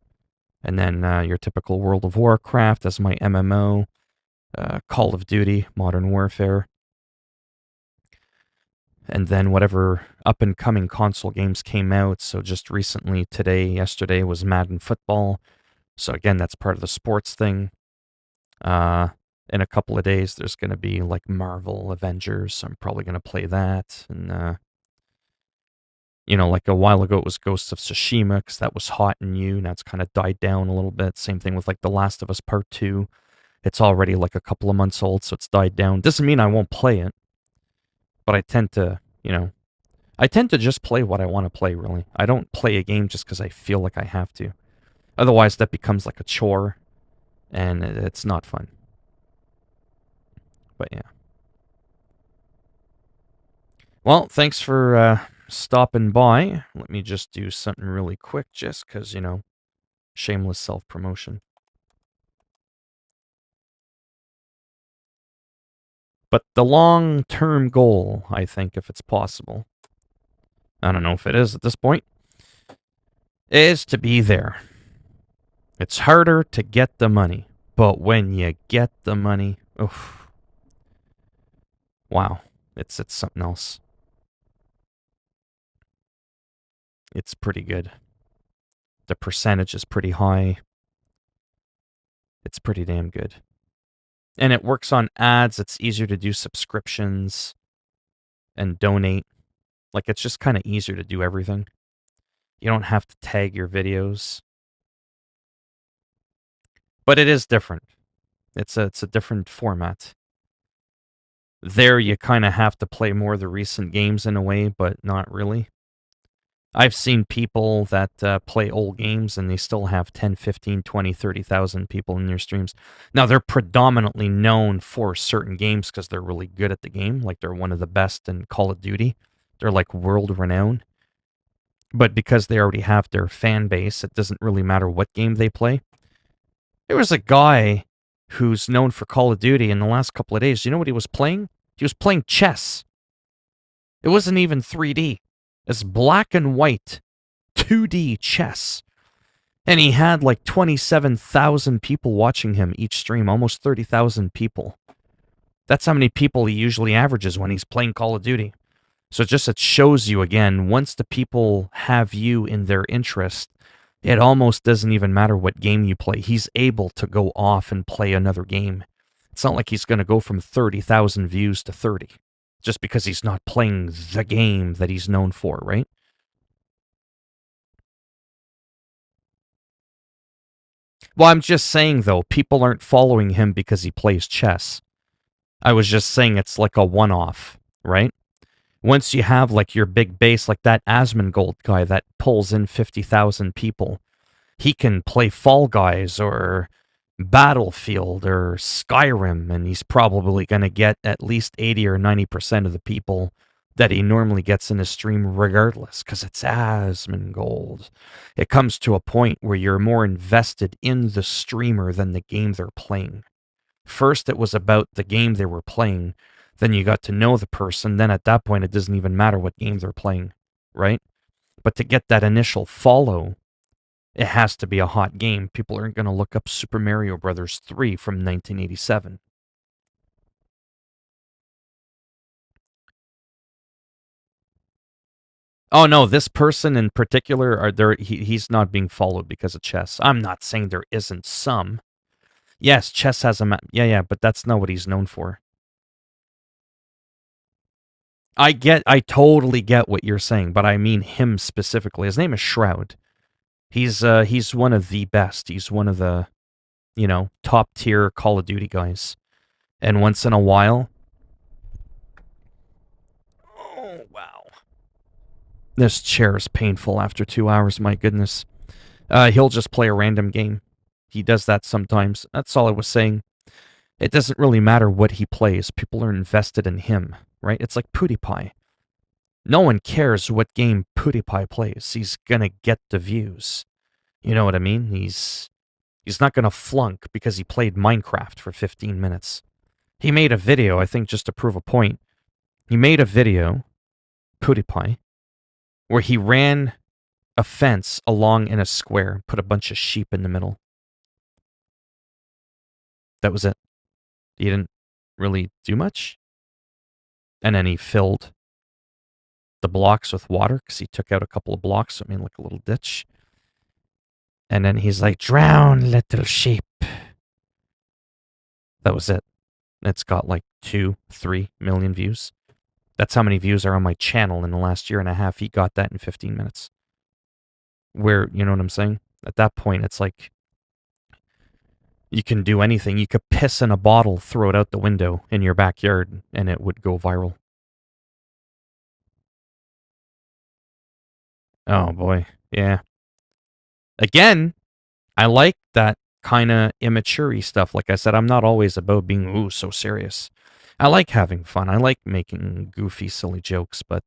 And then your typical World of Warcraft as my MMO. Call of Duty, Modern Warfare. And then whatever up-and-coming console games came out. So just recently, yesterday was Madden Football. So again, that's part of the sports thing. In a couple of days, there's going to be like Marvel Avengers. So I'm probably going to play that. And, like a while ago, it was Ghosts of Tsushima because that was hot and new. Now it's kind of died down a little bit. Same thing with like The Last of Us Part 2. It's already like a couple of months old, so it's died down. Doesn't mean I won't play it. But I tend to, just play what I want to play, really. I don't play a game just because I feel like I have to. Otherwise, that becomes like a chore, and it's not fun. But yeah. Well, thanks for stopping by. Let me just do something really quick, just because, shameless self-promotion. But the long-term goal, I think, if it's possible, I don't know if it is at this point, is to be there. It's harder to get the money, but when you get the money, oof, wow, it's something else. It's pretty good. The percentage is pretty high. It's pretty damn good. And it works on ads. It's easier to do subscriptions and donate. Like, it's just kind of easier to do everything. You don't have to tag your videos. But it is different. It's a different format. There, you kind of have to play more of the recent games in a way, but not really. I've seen people that play old games and they still have 10, 15, 20, 30,000 people in their streams. Now, they're predominantly known for certain games because they're really good at the game. Like, they're one of the best in Call of Duty. They're like world renowned. But because they already have their fan base, it doesn't really matter what game they play. There was a guy who's known for Call of Duty in the last couple of days. You know what he was playing? He was playing chess. It wasn't even 3D. It's black and white 2D chess. And he had like 27,000 people watching him each stream, almost 30,000 people. That's how many people he usually averages when he's playing Call of Duty. So it shows you again, once the people have you in their interest, it almost doesn't even matter what game you play. He's able to go off and play another game. It's not like he's going to go from 30,000 views to 30, just because he's not playing the game that he's known for, right? Well, I'm just saying, though, people aren't following him because he plays chess. I was just saying it's like a one-off, right? Once you have like your big base, like that Asmongold guy that pulls in 50,000 people, he can play Fall Guys or Battlefield or Skyrim, and he's probably going to get at least 80 or 90% of the people that he normally gets in his stream regardless, because it's Asmongold. It comes to a point where you're more invested in the streamer than the game they're playing. First, it was about the game they were playing. Then you got to know the person. Then at that point, it doesn't even matter what game they're playing, right? But to get that initial follow, it has to be a hot game. People aren't going to look up Super Mario Bros. 3 from 1987. Oh no, this person in particular, he's not being followed because of chess. I'm not saying there isn't some. Yes, chess has a map. Yeah, but that's not what he's known for. I totally get what you're saying, but I mean him specifically. His name is Shroud. He's one of the best. He's one of the, top tier Call of Duty guys. And once in a while, oh wow, this chair is painful after 2 hours. My goodness, he'll just play a random game. He does that sometimes. That's all I was saying. It doesn't really matter what he plays. People are invested in him, right? It's like PewDiePie. No one cares what game PewDiePie plays. He's gonna get the views. You know what I mean? He's not gonna flunk because he played Minecraft for 15 minutes. He made a video, I think, just to prove a point. He made a video, PewDiePie, where he ran a fence along in a square, put a bunch of sheep in the middle. That was it. He didn't really do much. And then he filled the blocks with water because he took out a couple of blocks, so it made like a little ditch. And then he's like, "Drown, little sheep." That was it. It's got like 2-3 million views. That's how many views are on my channel in the last year and a half. He got that in 15 minutes. Where, you know what I'm saying? At that point, it's like, you can do anything. You could piss in a bottle, throw it out the window in your backyard, and it would go viral. Oh boy, yeah. Again, I like that kind of immature stuff. Like I said, I'm not always about being, so serious. I like having fun. I like making goofy, silly jokes, but,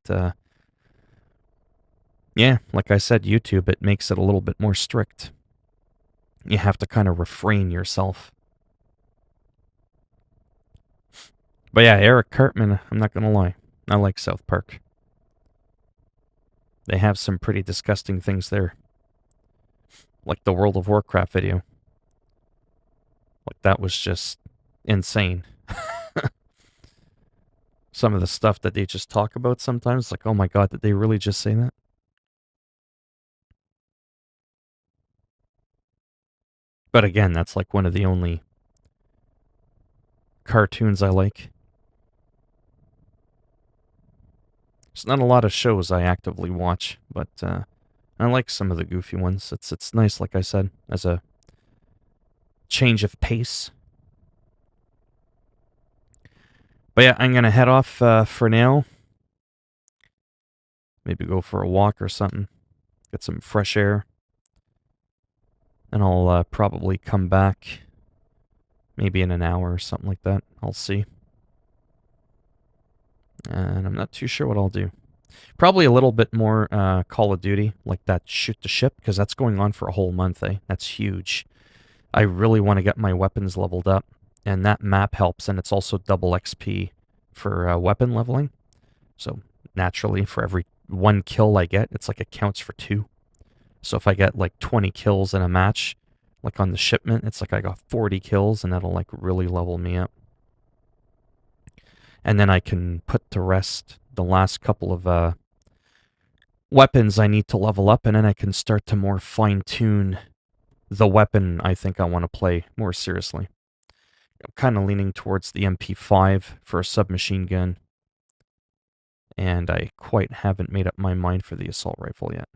yeah, like I said, YouTube, it makes it a little bit more strict. You have to kind of refrain yourself. But yeah, Eric Cartman, I'm not going to lie. I like South Park. They have some pretty disgusting things there. Like the World of Warcraft video. Like, that was just insane. Some of the stuff that they just talk about sometimes, like, oh my god, did they really just say that? But again, that's like one of the only cartoons I like. There's not a lot of shows I actively watch, but I like some of the goofy ones. It's nice, like I said, as a change of pace. But yeah, I'm going to head off for now. Maybe go for a walk or something. Get some fresh air. And I'll probably come back maybe in an hour or something like that. I'll see. And I'm not too sure what I'll do. Probably a little bit more Call of Duty, like that shoot the ship, because that's going on for a whole month, eh? That's huge. I really want to get my weapons leveled up, and that map helps, and it's also double XP for weapon leveling. So naturally. For every 1 kill I get, it's like it counts for 2. So if I get like 20 kills in a match, like on the shipment, it's like I got 40 kills, and that'll like really level me up. And then I can put to rest the last couple of weapons I need to level up, and then I can start to more fine-tune the weapon I think I want to play more seriously. I'm kind of leaning towards the MP5 for a submachine gun, and I quite haven't made up my mind for the assault rifle yet.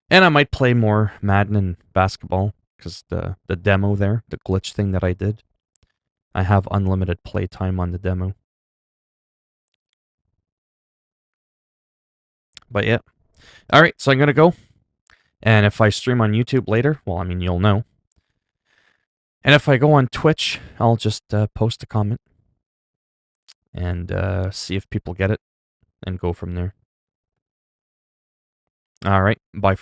And I might play more Madden and basketball, because the demo there, the glitch thing that I did, I have unlimited playtime on the demo. But yeah. Alright, so I'm going to go. And if I stream on YouTube later, well, I mean, you'll know. And if I go on Twitch, I'll just post a comment and see if people get it and go from there. Alright, bye.